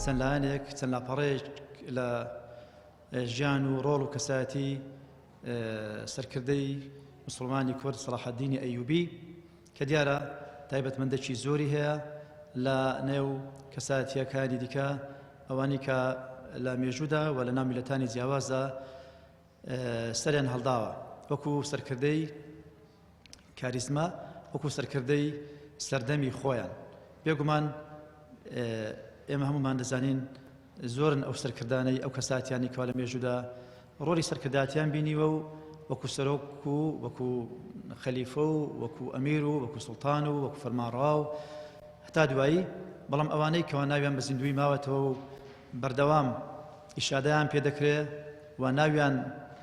چەند لایەنێک چەند لاپەڕەیەک لە ژیان و ڕۆڵ و کەسایەتی سەرکردەی مسلمانی کورد سەلاح الدینی ئەیوبی کە دیارە تایبەتمەندێکی زۆری هەیە لە نێو کەسایەتیەکانی دیکە ئەوانی کە لە مێژوودا و لە ناو میلەتانی جیاوازدا سەریان هەڵداوە وەکو سەرکردەی کاریزما وەکو سەرکردەی سەردەمی خۆیان بێگومان ئێمە هەمومان دەزانین زۆرن ئەو سەرکردانەی ئەو کەساتیانی کەوا لە مێژوودا ڕۆڵی سەرکرداتیان بینیوە و وەکو سەرۆک و وەکو خەلیفە و وەکو ئەمیر و وەکو سوڵتان و وەکو فەرمانڕەوا و هەتا دوایی بەڵام ئەوانەی کەوا ناویان بە زیندوی ماوەتەوە و بەردەوام ئیشادەیان پێدەکرێ و ناویان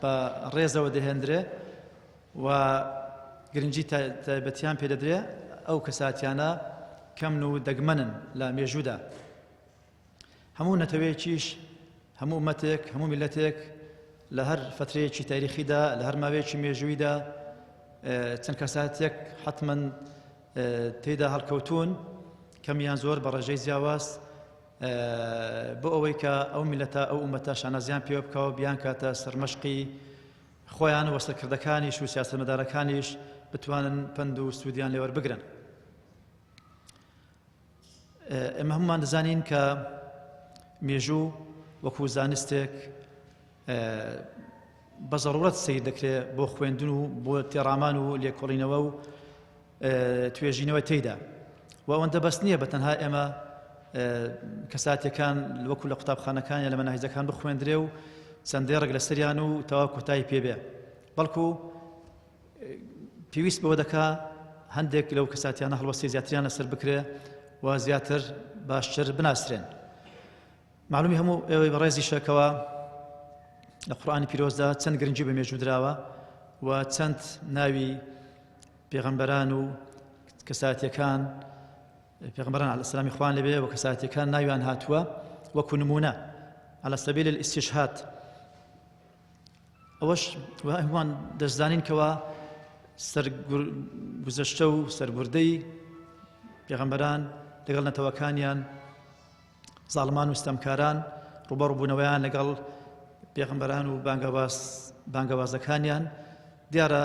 بە ڕێزەوە دەهێندرێ و گرنگی تایبەتیان پێدەدرێ ئەو کەساتیانە کەمن و دەگمەنن لە مێژوودا هەموو نەتەوەیەکیش هەموو ئومەتێک هەموو میلەتێک لە هەر فترەیەکی تاریخیدا لە هەر ماوەیەکی مێژوویدا چەند کەساتێک حتمەن تێیدا هەڵکەوتوون کەمیان زۆر بە ڕێژەی جیاواز بۆ ئەوەی کە ئەو میلەتە ئەو ئومەتە شانازیان پێوە بکەوە بیان کاتە سەرمەشقی خۆیان و سەرکردەکانیش و سیاسەتمەدارەکانیش بتوانن پند و سوودیان لێوەربگرن ئێمە هەمومان دەزانین کە مێژوو وەکو زانستێک بە ضرورەت سیر دەکرێت بۆ خوێندن و بۆ تێڕامان و لێکۆڵینەوە و توێژینەوە تێیدا و ئەوەندە بەس نییە بە تەنها ئێمە کەساتەکان وەکو لە قوتابخانەکان یا لە مەناهیجەکان بخوێندرێ و چەندێ ڕێک لەسەریان و تەواو کۆتایی پێبێ بەڵکو پێویست بەوە دەکا هەندێک لەو کەساتیانە هەڵوەستی زیاتریان لەسەر بکرێ و زیاتر باشتر بناسرێن معلومی هەموو ئێوەی بەڕێزی شەکەوە لە قورئانی پیرۆزدا چەند گرنگی بە مێژوو دراوە و چەند ناوی پێغەمبەران و کەساتیەکان پێغەمبەران عەلەیهی سەلامی خوان لەبێ و کەساتیەکان ناویان هاتووە وەکو نمونە على سبيل الاستشهاد ئەوەش هەمووان دەزانین کەوا سەرگوزەشتە و سەربوردەی پێغەمبەران لەگەڵ نەتەوەکانیان زاڵمان و ستەمکاران ڕوبەڕووبوونەوەیان لەگەڵ پێغەمبەران و بانگەوازەکانیان دیارە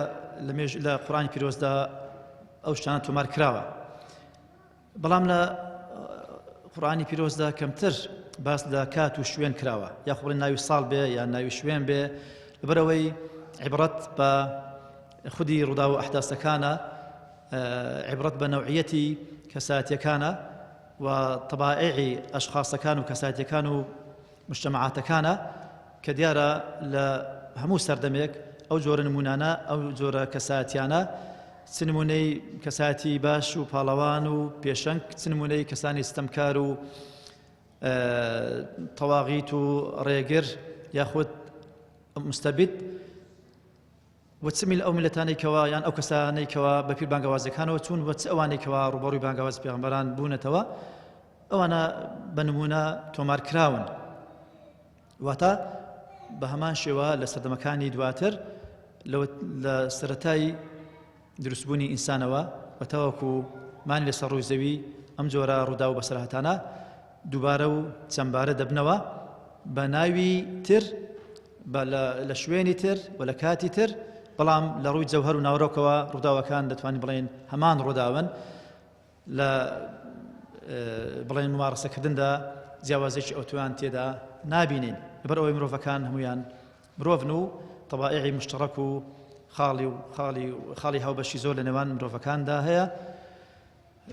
لە قورئانی پیرۆزدا ئەو شتانە تۆمار کراوە بەڵام لە قورئانی پیرۆزدا کەمتر باس لە کات و شوێن کراوە یاخۆ بڵێن ناوی ساڵ بێ یا ناوی شوێن بێ لەبەرەوەی عیبرەت بە خودی ڕوودا و ئەحداسەکانە عیبرەت بە نەوعیەتی کەساتیەکانە و طبائعی ئەشخاصەکان و کەساتیەکان و مجتەمەعاتەکانە کە دیارە لە هەموو سەردەمێک ئەو جۆرە نمونانە ئەو جۆرە کەساتیانە چ نمونەی کەساتی باش و پاڵەوان و پێشەنگ چ نمونەی کەسانی ستەمکار و تەواغیت و ڕێگر یاخود مستەبید و چ ئەو میلەتانەی کەوا یان ئەو کەسانەی کەوا بەپیر بانگەوازەکانەوە چوون و چ ئەوانەی کەوا ڕوبەڕووی بانگەواز پێغەمبەران بوونەتەوە ئەوانە بە نمونە تۆمار کراون واتە بە هەمان شێوە لە سەردەمەکانی دواتر لە سەرەتای دروستبوونی ئینسانەوە بە تەواکو مانی لەسەر ڕووی زەوی ئەم جۆرە ڕوودا و بەسەرهاتانە دووبارە و چەندبارە دەبنەوە بە ناوی تر لە شوێنی تر و لە کاتی تر بەڵام لە ڕووی جەوهەر و ناوڕۆکەوە ڕووداوەکان دەتوانین بڵێن هەمان ڕووداون لە بڵێن ممارەسەکردندا جیاوازێکی ئەوتوان تێدا نابینین لەبەر ئەوەی مرۆڤەکان هەمویان مرۆڤن و طبائعی مشتەڕەک و خاڵی هاوبەشی زۆر لە نێوان مرۆڤەکاندا هەیە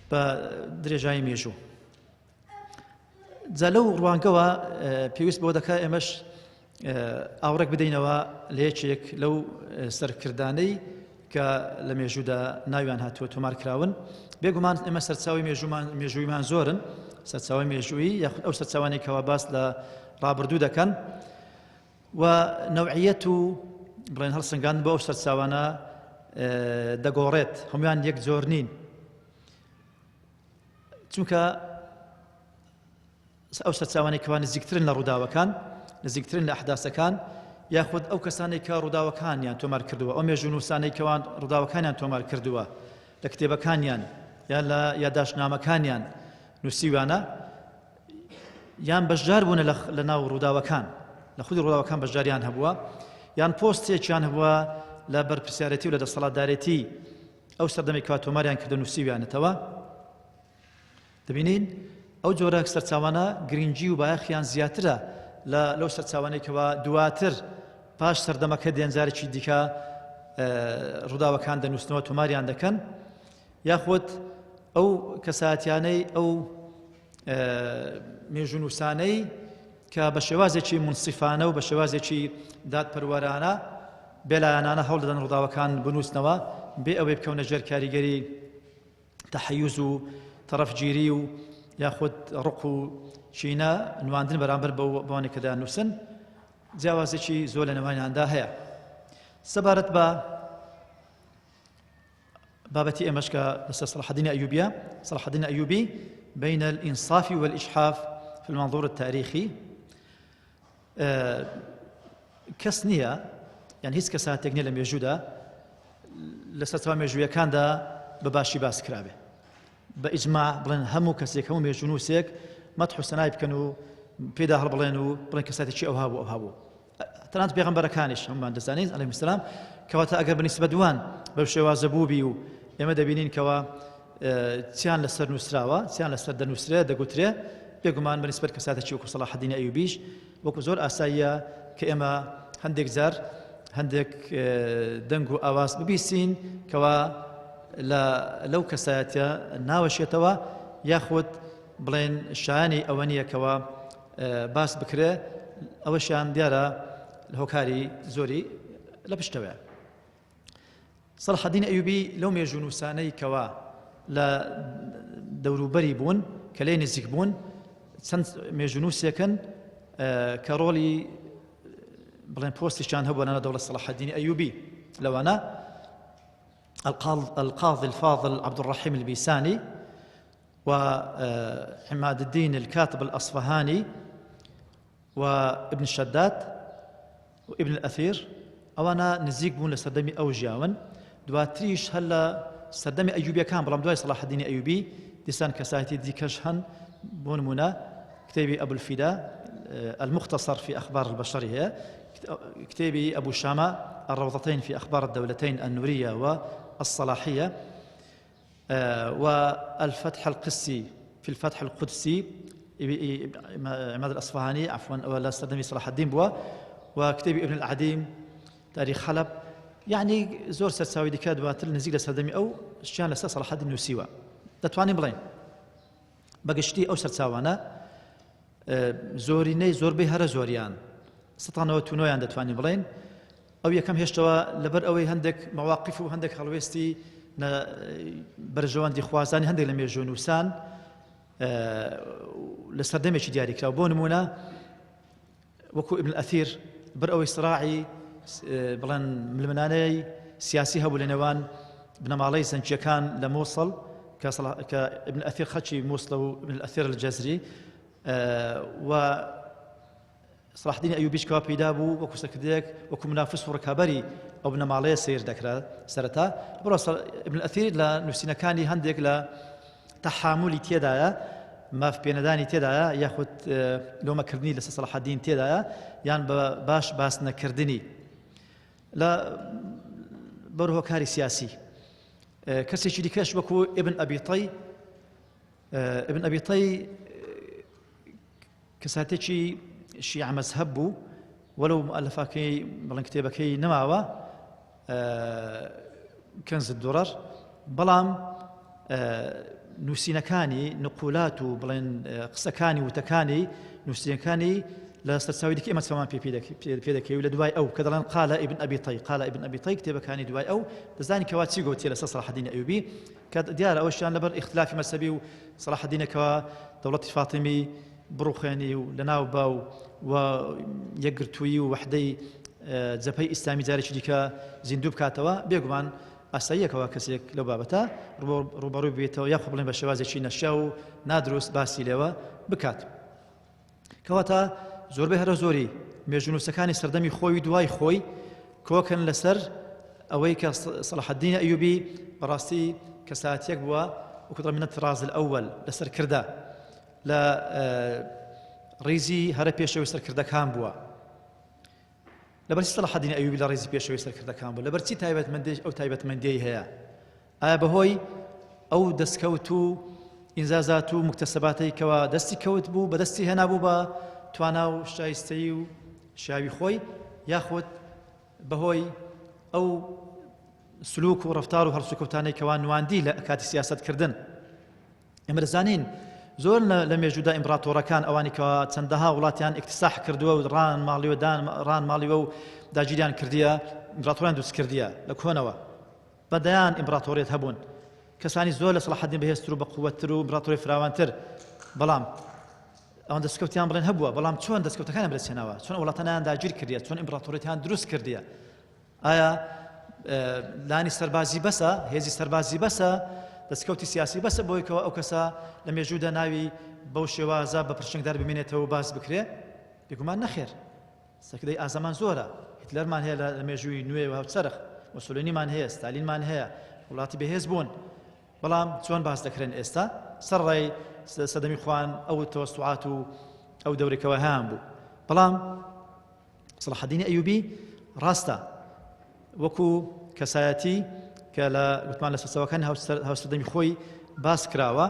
بە درێژایی مێژوو جا لەو ڕوانگەوە پێویست بۆ دەکا ئێمەش ئاوڕێک بدەینەوە لە یەکێک لەو سەرکردانەی کە لە مێژوودا ناویان هاتووە تۆمار کراون بێگومان ئێمە سەرچاوی مێژوویمان زۆرن سەرچاوی مێژووی یاخود ئەو سەرچاوانەی کەوا باس لە ڕابردوو دەکەن و نەوعیەت و بڵێن هەڵسەنگاندن بۆ ئەو سەرچاوانە دەگۆڕێت هەمویان یەک جۆر نین چونکە ئەو سەرچاوانەی کەوا نزیکترن لە ڕووداوەکان نزیکترن لە ئەحداسەکان یاخود ئەو کەسانێک کە ڕووداوەکانیان تۆمار کردووە ئەو مێژوونووسانەی کەوان ڕووداوەکانیان تۆمار کردووە لە کتێبەکانیان یان لە یادداشتنامەکانیان نووسیوانە یان بەشدار بوون لە ناو ڕووداوەکان لە خودی ڕووداوەکان بەشداریان هەبووە یان پۆستێکیان هەبووە لە بەرپرسیارەتی و لە دەسەڵاتدارێتی ئەو سەردەمی کەوا تۆماریان کردە نووسیویانێتەوە دەبینین ئەو جۆرە سەرچاوانە گرنگی و بایەخیان زیاترە لەو سەرچاوانێکەوە دواتر پاش سەردەمەکە دێنجارێکی دیکە ڕووداوەکان دەنووسنەوە تۆماریان دەکەن یاخود ئەو کەساتیانەی ئەو مێژونووسانەی کە بە شێوازێکی منصیفانە و بە شێوازێکی دادپەروەرانە بێلایەنانە هەوڵ دەدەن ڕووداوەکان بنووسنەوە بێ ئەوەی بکەونە ژێر کاریگەری تەحەیوز و تەرەفگیری و یاخود ڕق و چینە نواندن بەرامبەر بەوانێک کە دانووسن جیاوازێکی زۆر لە نێوانیاندا هەیە سەبارەت بە بابەتی ئێمەش کە لەسەر صلاح الدین ئەیوبیە صلاح الدین ئەیوبی بين الإنصاف والإجحاف في المنظور التاريخي كسنية يعني هیچ کەساتێک نییە لە مێژوودا لەسەر چاوە مێژوویەکاندا بەباشی باس کرابێ بە ئیجماع بڵێن هەموو کەسێک هەموو مێژوونووسێک مەدح و سەنای بکەن و پێدا هەڵبڵێن و بڵێن کەساتێکی ئەوها بوو ئەوها بوو تەنانەت پێغەمبەرەکانیش هەمومان دەزانین عەلەیهیمو السەلام کەواتە ئەگەر بەنسبەت دوان بەو شێوازە بووبی و ئێمە دەبینین کەوە چیان لەسەر نووسراوە چیان لەسەر دەنووسرێ دەگوترێ بێگومان بەنسبەت کەساتێکی وەکو صلاح الدین ئەیوبیش وەکو زۆر ئاساییە کە ئێمە هەندێک جار هەندێک دەنگ و ئاواز ببیستین کەوا لەو کەسایەتە ناوەشێتەوە یاخود بڵێن شایانی ئەوە نییە کەوا باس بکرێ ئەوەشیان دیارە هۆکاری زۆری لە پشتەوەیە صلاح الدین ئەیوبی لەو مێژوونووسانەی کەوا لە دەوروبەری بوون کە لێی نزیک بوون چەند مێژوونووسێکن کە ڕۆڵی بڵێن پۆستیشان هەبووە لە دەوڵەت صلاح الدین ئەیوبی لەوانە القاضي الفاضل عبد الرحيم البيساني وعماد الدين الكاتب الأصفهاني وابن الشداد وابن الأثير أوانا نزيق بون لسردمي أو جاون دواتريش هلا سردمي أيوبي كان بلام دواي صلاح الدين أيوبي ديسان كساتي دي كشهن بون منا كتابي أبو الفداء المختصر في أخبار البشرية كتابي أبو شامة الروضتين في أخبار الدولتين النورية والصلاحية والفتح القسي في الفتح القدسي عماد الأصفهاني عفوا ولا استخدمي صلاح الدين بوا وكتابي ابن العديم تاريخ حلب يعني زور سرساوي ديكا دواتر نزيق لسردمي أو شان لسا صلاح الدين نوسيوا دەتوانین بڵێن بەگشتی ئەو سەرچاوانە زۆرینەی زۆربەی هەرە زۆریان 1990 دەتوانین بڵێن ئەو یەکەم هێشتەوە لەبەر ئەوەی هەندێک مەواقف و هەندێک هەڵوێستی بەرژەوەندی خوازانی هەندێک لە مێژوونووسان لە سەردەمێکی دیاریکراوە بۆ نمونە وەکو ابن الأثير بەر ئەوەی سراعی بڵێن ململانەی سیاسی هەبوو لە نێوان بنەماڵەی زەنجیەکان لە مووسڵ كابن الأثير خدشي موصل وابن الأثير الجزري و صلاح الدين أيوبيش كوا بيدابو وكو سكديك وكو منافس وركابري أو ابن ماليه سير ذكرى سرتا برا ابن الأثير لا نفسنا كاني هندك لا تحاملي تيدايا ما في بينداني تيدايا ياخذ لو ما كردني لس صلاح الدين تيدايا يعني باش باسنا كردني لا بره كاري سياسي کەسێکی دیکەش وەکو ابن ئەبی طەی کەساتێکی شیعە مەزهەب بوو وەلەو مؤەلەفەکەی بەڵێن کتێبەکەی نەماوە کەنز الدرر بەڵام نووسینەکانی نقولات و بڵێن قسەکانی وتەکانی نووسینەکانی لە سەرچاوی دیکە ئێمە چاومان پێ دەکەی و لە دوای ئەو کە دەڵێن قال ابن أبي طي کتێبەکانی دوای ئەو دەزانی کەوا چی گوتیە لەسەر صلاح الدین ئەیوبی کە دیارە ئەوەشیان لەبەر ئیختلافی مەزهەبی و صلاح الدینەکەوە دەوڵەتی فاتیمی بڕوخێنی و لەناو باو و یەکگرتووی و وەحدەی جەبهەی ئیسلامی جارێکی دیکە زیندوو بکاتەوە بێگومان ئاساییەکەوە کەسێک لەو بابەتە ڕوبەڕووی بێتەوە یاخۆ بڵێن بە شێوازێکی نەشا و نادروست باسی لێوە بکات کەواتە زۆربەی هەرە زۆری مێژوونووسەکانی سەردەمی خۆی دوای خۆی کۆکن لەسەر ئەوەی کە صلاح الدین ئەیوبی بەڕاستی کەساتێک بووە وەکو دڵ من الطراز الأول لەسەر کردا لە ڕیزی هەرە پێشەوەی سەرکردەکان بووە لەبەرچی سەلاحەدین ئەیوبی لە ڕیزی پێشەوەی سەرکردەکان بوو لەبەرچی تایبەتمەندی ئەو تایبەتمەندیەی هەیە ئایا بەهۆی ئەو دەستکەوت و ئینزازات و مکتەسەباتەی کەوا دەستی کەوت بوو بەدەستی هێنابوو بە توانا و شایستەی و شیاوی خۆی یاخود بەهۆی ئەو سلوک و ڕەفتار و هەڵسوکەوتانەی کەوا نواندی لە کاتی سیاسەتکردن ئێمە دەزانین زۆر لە مێژوودا ئیمپراتۆرەکان ئەوانی کەوا چەندەها وڵاتیان ئیکتساح کردووە و ڕان ماڵیوە و داگیریان کردیە ئیمپراتۆریان دروست کردیە لە کۆنەوە بەدەیان ئیمپراتۆریەت هەبوون کەسانی زۆر لە سەلاحەدین بەهێزتر و بەقووەتتر و ئیمپراتۆری فراوانتر بەڵام ئەوان دەستکەوتیان بڵێن هەبووە بەڵام چۆن دەستکەوتەکانیان بەدەستهێناوە چۆن وڵاتانیان داگیر کردیە چۆن ئیمپراتۆریەتیان دروست کردیە ئایا لانی سەربازی بەسە هێزی سەربازی بەسە دەستکەوتی سیاسی بەسە بۆی کەەوە ئەو کەسە لە مێژوودا ناوی بەو شێوازە بە پرچنگدار بمێنێتەوە باس بکرێ بێگومان نەخێر سەکدەی ئازامان زۆرە هیتلەرمان هەیە لە مێژووی نوێ و هاوچەرخ مۆسۆلینیمان هەیە ستالینمان هەیە وڵاتی بەهێز بوون بەڵام چۆن باس دەکرێن ئێستا سەرڕای سەدەمی خوان ئەو تەوەسوعات و ئەو دەورێکەوە هەیان بوو بەڵام سەلاحەدین ئەیوبی ڕاستە وەکو کەسایەتی کە لە گوتمان لە سەرچاوەکانی هاوسەردەمی خۆی باس کراوە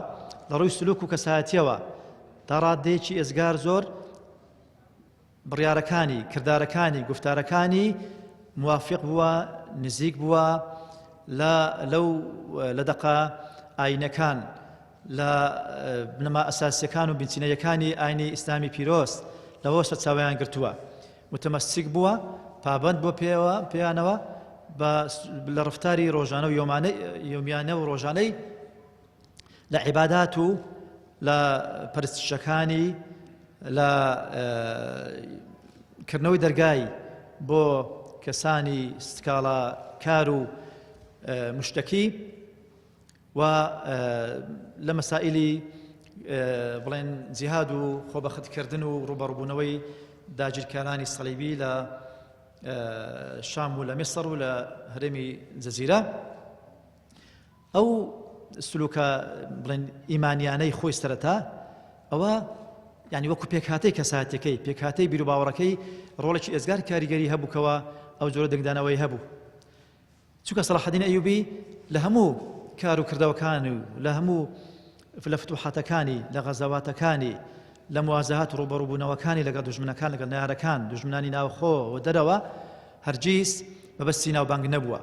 لە ڕووی سلوک و کەسایەتیەوە تا ڕادەیەکی ئێزگار زۆر بڕیارەکانی کردارەکانی گفتارەکانی موافق بووە نزیک بووە لە دەقا ئاینەکان لە بنەما ئەساسیەکان و بنچینەیەکانی ئاینی ئیسلامی پیرۆست لەوە سەرچاوەیان گرتووە متمەسک بووە پابەند بۆ پێیانەوە لە ڕفتاری ڕۆژانە و یومیانە و ڕۆژانەی لە عیبادات و لە پەرستشەکانی لە کردنەوەی دەرگای بۆ کەسانی سکاڵا کار و مشتەکی و لە مەسائلی بڵێن جیهاد و خۆبەختکردن و ڕوبەڕووبوونەوەی داگیرکارانی سەلیبی لە شام و لە میسر و لە هەرێمی جەزیرە ئەو سلوکە بڵێن ئیمانیانەی خۆی سەرەتا ئەوە یعنی وەکو پێکهاتەی کەساتەکەی پێکهاتەی بیر و باوەڕەکەی ڕۆڵێکی ئێزگار کاریگەری هەبووکەوە ئەو جۆرە دەنگدانەوەی هەبوو چونکە سەلاحەدین ئەیوبی لە هەموو کار و کردەوەکان و لە هەموو لە فتوحاتەکانی لە غەزاواتەکانی لە موازەهات ڕوبەڕووبوونەوەکانی لەگەڵ دوژمنەکان لەگەڵ نارەکان دوژمنانی ناوخۆ و دەرەوە هەرگیز بەبەستی ناوبانگ نەبووە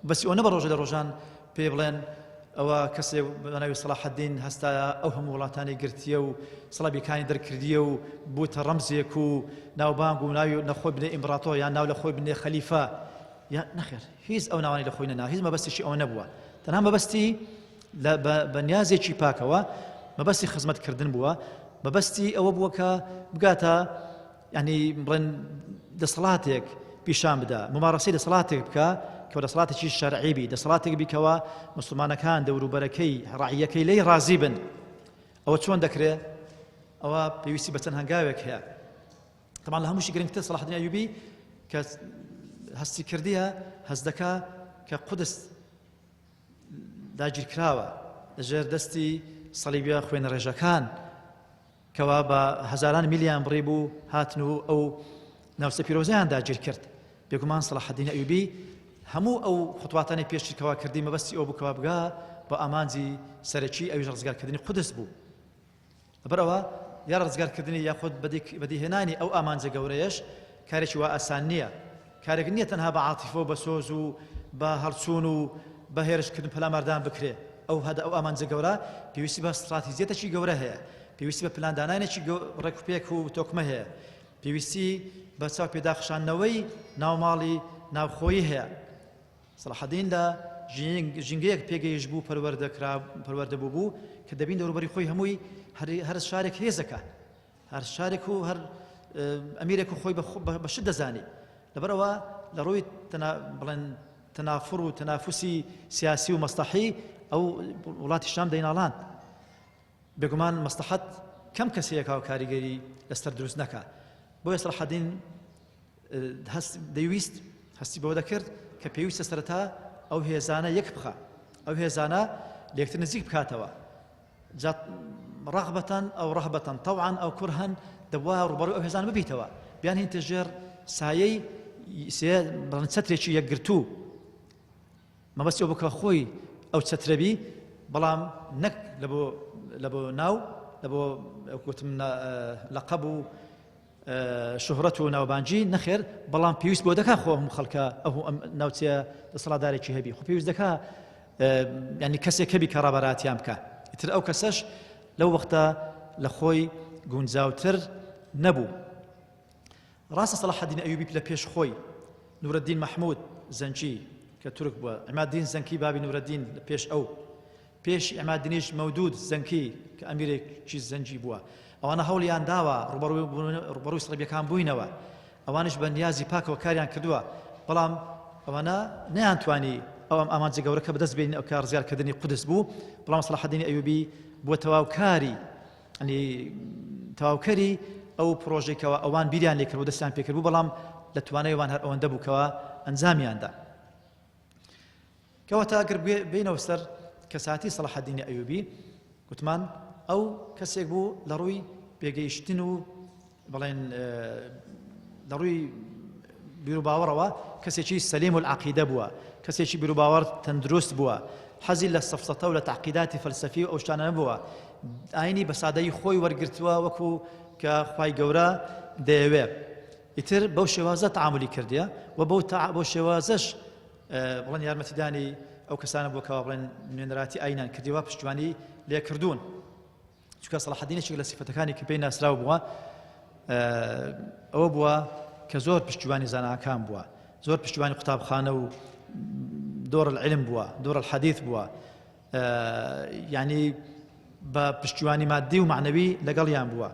بەسی ئەوە نەبە ڕۆژە لە ڕۆژان پێ بڵێن ئەوە کەسێ بەناوی سەلاحەدین هەستایە ئەو هەموو وڵاتانی گرتیە و سەڵەبیەکانی دەرکردیە و بووتە ڕەمزێک و ناوبانگ و ناوی لەخۆی بنێ ئیمپراتۆر یان ناو لەخۆی بنێ خەلیفە یا نەخێر هیچ ئەو ناوانی لە خۆی نەنا هیچ مەبەستیشی ئەوە نەبووە تەنها مەبەستی بە نیازێکی پاکەوە مەبەستی خزمەتکردن بووە مەبەستی ئەوە بووە کە بگاتە یعنی بڵێن دەسەڵاتێک پیشان بدە ممارەسەی دەسەڵاتێک بکە کە دەسەڵاتێکی شەرعی دەسەڵاتێک بیکەوە موسڵمانەکان دەوروبەرەکەی ڕاعیەکەی لێی ڕازی بن ئەوە چۆن دەکرێت ئەوە پێویستی بە چەند هەنگاوێک هەیە طبعا لە هەمووشی گرنگتر سەلاحەدین ئەیوبی کە هەستی کردیە هەست دەکا کە قودس داگیرکراوە لەژێر دەستی سەلیبیە خوێنە ڕێژەکان کەوا بە هەزاران میلیان بڕی بوو هاتن و ئەو ناوچە پیرۆزەیان داگیر کرد بێگومان سەلاحەدین ئەیوبی هەموو ئەو خوتواتانی پێشی کەوا کردی مەبەستی ئەو بووکەوە بگا بە ئامانجی سەرەکی ئەویش ڕزگارکردنی قودس بوو لەبەرەوە یا ڕزگارکردنی یاخود بەدیهێنانی ئەو ئامانجە گەورەیەش کارێکی وا ئاسان نییە کارێک نییە تەنها بە عاتیفە و بە سۆز و بە هەڵچوون و بە هێرشکردن پەلاماردان بکرێ ئەو ئامانجە گەورە پێویستی بە استراتیژیەتێکی گەورە هەیە پێویستی بە پلاندانانێکی ڕێکوپێک و تۆکمە هەیە پێویستی بە چاو پێداخشانەوەی ناوماڵی ناوخۆیی هەیە سەلاحەدین لە ژینگەیەک پێگەیش بوو پەروەردە بوو کە دەبین دەوروبەری خۆی هەمووی هەر شارێک هێزەکە هەر شارێک و هەر ئەمیرێک و خۆی بەشت دەزانی لەبەرەوە لە ڕووی بڵێن تەنافڕ و تەنافوسی سیاسی و مەستەحی ئەو وڵاتی شام دەیناڵاند بێگومان مەستەحەت کەم کەسێکە و کاریگەری لەسەر دروست نەکە بۆیە سەلاحەدین دەیویست هەستی بەوە دەکرد کە پێویستە سەرەتا ئەو هێزانە یەک بخە ئەو هێزانە لە یەکتر نزیک بکاتەوە رغبة أو رهبة طوعا أو كرها دوا ڕوبەڕووی ئەو هێزان ببیتەوە بیان هێنتە ژێر سایەی چەترێکی یەکگرتوو مەبەستی ئەو بکە خۆی ئەو چەترەبی بەڵام نەک لە بۆ ناو لە بۆ گوتم لەقەب و شهرەت و ناوبانجی نەخێر بەڵام پێویست بۆ دەکا خۆ هەموو خەڵکە ئەو ناوچەیە دەسەڵاتدارێکی هەبی خۆ پێویست دەکا ینی کەسێک هەبی کە ڕابەراتیان بکە ئیتر ئەو کەسەش لەو وەختە لە خۆی گونجاوتر نەبوو ڕاستە سەلاحەدین ئەیوبی لە پێش خۆی نورەدین مەحموود زەنجی کە تورک بووە عیماددین زەنکی بابی نورەدین لە پێش ئەو پێش عیماددینیش مەودود زەنکی کە ئەمیرێکی زەنجی بووە ئەوانە هەوڵیان داوە ڕوبەڕووی سڵەبیەکان بووینەوە ئەوانش بە نیازی پاکەوە کاریان کردووە بەڵام ئەوانە نەیانتوانی ئەو ئامانجە گەورەکە بەدەست بێنین ئەو کار زیادکردنی قودس بوو بەڵام سەلاحەدین ئەیوبی بووە تەواوکاری تەواوکەری ئەو پرۆژێکەوە ئەوان بیریان لێکرد و دەستیان پێکرد بوو بەڵام لە توانەوەیان هەر ئەوەندە بووکەوە ئەنجامیاندا کەواتە ئەگەر بینەوە سەر کەساتی سەلاحەدین ئەیوبی گوتمان ئەو کەسێک بوو لە ڕووی پێگەیشتن و بڵێن لە ڕووی بیرروباوەڕەوە کەسێکی سەلیم العەقیدە بووە کەسێکی بیرروباوەڕ تەندروست بووە حەزی لە سەفسەتە و لە تەحقیقاتی فەلسەفی و ئەو شتانە نەبووە ئاینی بە سادەیی خۆی وەرگرتووە وەکو کە خوای گەورە دەیەوێ ئیتر بەو شێوازە تەعاملی کردیە و بەو شێوازەش بڵێن یارمەتیدانی ئەو کەسانە بووکەوە بڵێن نوێنەراتی ئاینان کردیوە پشتیوانی لێکردوون چونکە سەلاحەدینێکی لە سیفەتەکانی کە پێی ناسراو بووە ئەوە بووە کە زۆر پشتیوانی زاناکان بووە زۆر پشتیوانی قوتابخانە و دۆڕ العلم بووە دۆڕ الحەدیث بووە یعنی بە پشتیوانی مادی و معنەوی لەگەڵیان بووە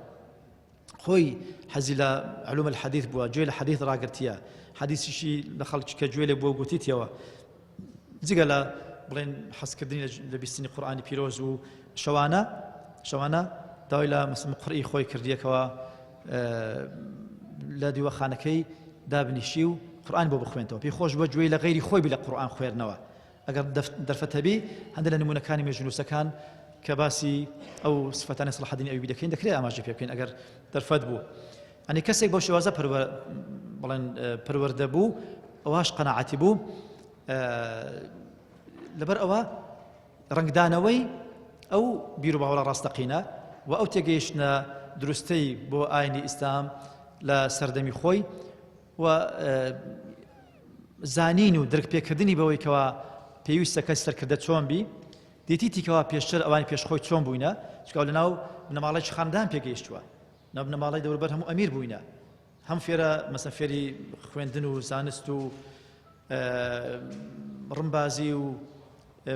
خۆی حەزی لە علوم الحەدیث بووە گوێی لە حەدیث ڕاگرتیە حەدیثیشی لە خەڵکی کە گوێ لێ بووە گوتیتەوە جگە لە بڵێن حەزکردنی لە بیستنی قورئانی پیرۆز و شەوانە داوای لە مقڕئی خۆی کردیەکەوە لە دیوەخانەکەی دابنیشی و قورئان بۆ بخوێنتەوە پێی خۆش بووە گوێی لە غەیری خۆی بی لە قورئان خوێندنەوە ئەگەر دەرفەت هەبی هەندێک لە نمونەکانی مێژنووسەکان کە باسی ئەو سفەتانی سەلاحەدین ئەیوبی دەکەین دەکرێت ئاماژە پێ بکەین ئەگەر دەرفەت بوو ئەنی کەسێک بەو شێوازە بڵێن پەروەردە بوو ئەوەش قەناعەتی بوو لەبەر ئەوە ڕنگدانەوەی ئەو بیرروباوەڕە ڕاستەقینە و ئەو تێگەیشتنە دروستەی بۆ ئاینی ئیسلام لە سەردەمی خۆی و زانین و درکپێکردنی بەوەی کەوا پێویستە کەس سەرکردە چۆن بی دیتیکەوە پێشتر ئەوانی پێشخۆی چۆن بووینە چکە لەناو بنەماڵەی خاندان پێگەیشتووە ناو بنەماڵەی دەوروبەر هەموو ئەمیر بووینە هەم فێرە مەسەن فێری خوێندن و زانست و ڕمبازی و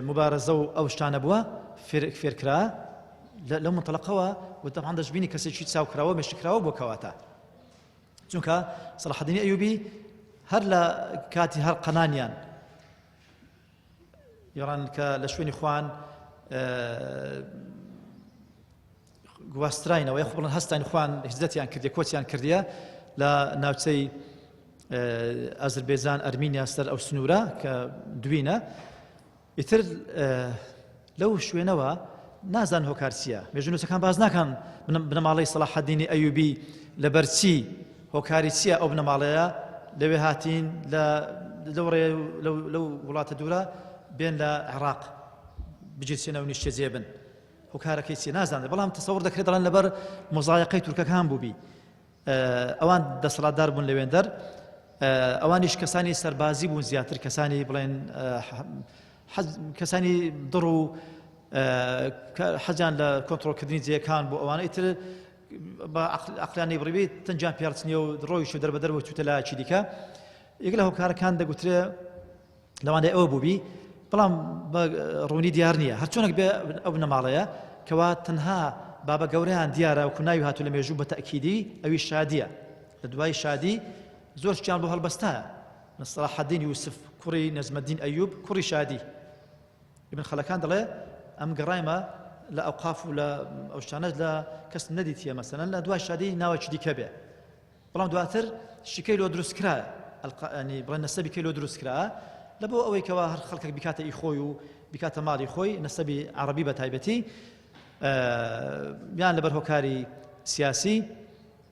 مبارزە و ئەو شتانە بووە فێرکرا لەو منتەڵەقەوە و تەمان دەشبینی کەسێکی چاوکراوە مێشتکراوە بۆ کەواتە چونکە سەلاحەدین ئەیوبی هەر لە کاتی هەر قەنانیان یۆڕان کە لە شوێنی خوان گواستراینەوە یخ بڵن هەستانی خوان هیزدەتیان کردیە کۆچیان کردیە لە ناوچەی ئەزربێجان ئەرمینیا سەر ئەو سنوورە کە دوینە ئیتر لەو شوێنەوە نازان هۆکار چییە مێژنووسەکان باز ناکەن بنەماڵەی سەلاحەدین ئەیوبی لەبەر چی هۆکاری چییە ئەو بنەماڵەیە لەوێ هاتین لەو وڵاتە دوورە بێن لە عێراق بجێسێنەوە نیشتە جێبن هۆکارەکەی چیە نازانێت بەڵام تەسەوڕ دەکرێت دەڵێن لەبەر مۆزایقەی تورکەکان بووبی ئەوان دەسەڵاتدار بوون لەوێندەر ئەوانیش کەسانی سەربازی بوون زیاتر کەسانی بڵێن کەسانی دڕ و حەزیان لە کۆنتڕۆلکردنی جێیەکان بۆ ئەوانە ئیتر بە عەقلیان نەیبڕیبی تەنجیان پێڕچنیە و ڕۆیش و دەربەدەرەوە چووتە لایەکی دیکە یەک لە هۆکارەکان دەگوترێ لەوانەیە ئەوە بووبی بەڵام بە ڕوونی دیار نییە هەرچۆنێک بێ ئەو بنەماڵەیە کەوا تەنها بابە گەورەیان دیارە وەکو ناوی هاتوو لە مێژوو بە تەئکیدی ئەوی شادیە لە دوای شادی زۆر شتیان بۆ هەڵبەستایە سەلاحەدین یوسف کوڕی نەجمەدین ئەیوب کوڕی شادی ابن خەلەکان دەڵێ ئەم گەڕایمە لە ئەوقاف و لە ئەو شتانە لە کەس نەدیتیە مەسەلەن لە دوای شادی ناوێکی دیکە بێ بەڵام دواتر شیکەی لۆ دروست کرایە ینی بڵێن نەسەبی کەی لۆ دروست کرایە لە بۆ ئەوەی کەوا هەر خەڵکێک بیکاتە ئیخۆی و بیکاتە ماڵی خۆی نەسەبی عەرەبی بە تایبەتی یان لەبەر هۆکاری سیاسی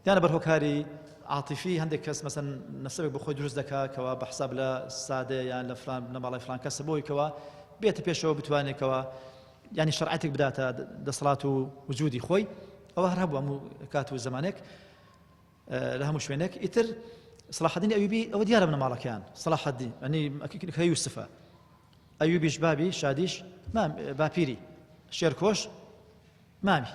یان لەبەر هۆکاری عاطفی هەندێک کەس مەسەن نەسەبێک بە خۆی دروست دەکات کەوا بە حساب لە سادە یان لە فلان نەماڵی فلان کەسە بۆی کەوا بێتە پێشەوە بتوانێتەوە ینی شەرعەتێک بداتە دەسەڵات و وجودی خۆی ئەوە هەر هەبوو هەموو کات و زمانێک لە هەموو شوێنێک ئیتر صلاح الدین ئەیوبی ئەوە دیارە بنەماڵەکەیان صلاح الدین ئەنی کە یوسفە ئەیوبیش بابی شادیش باپیری شێرکۆش مامی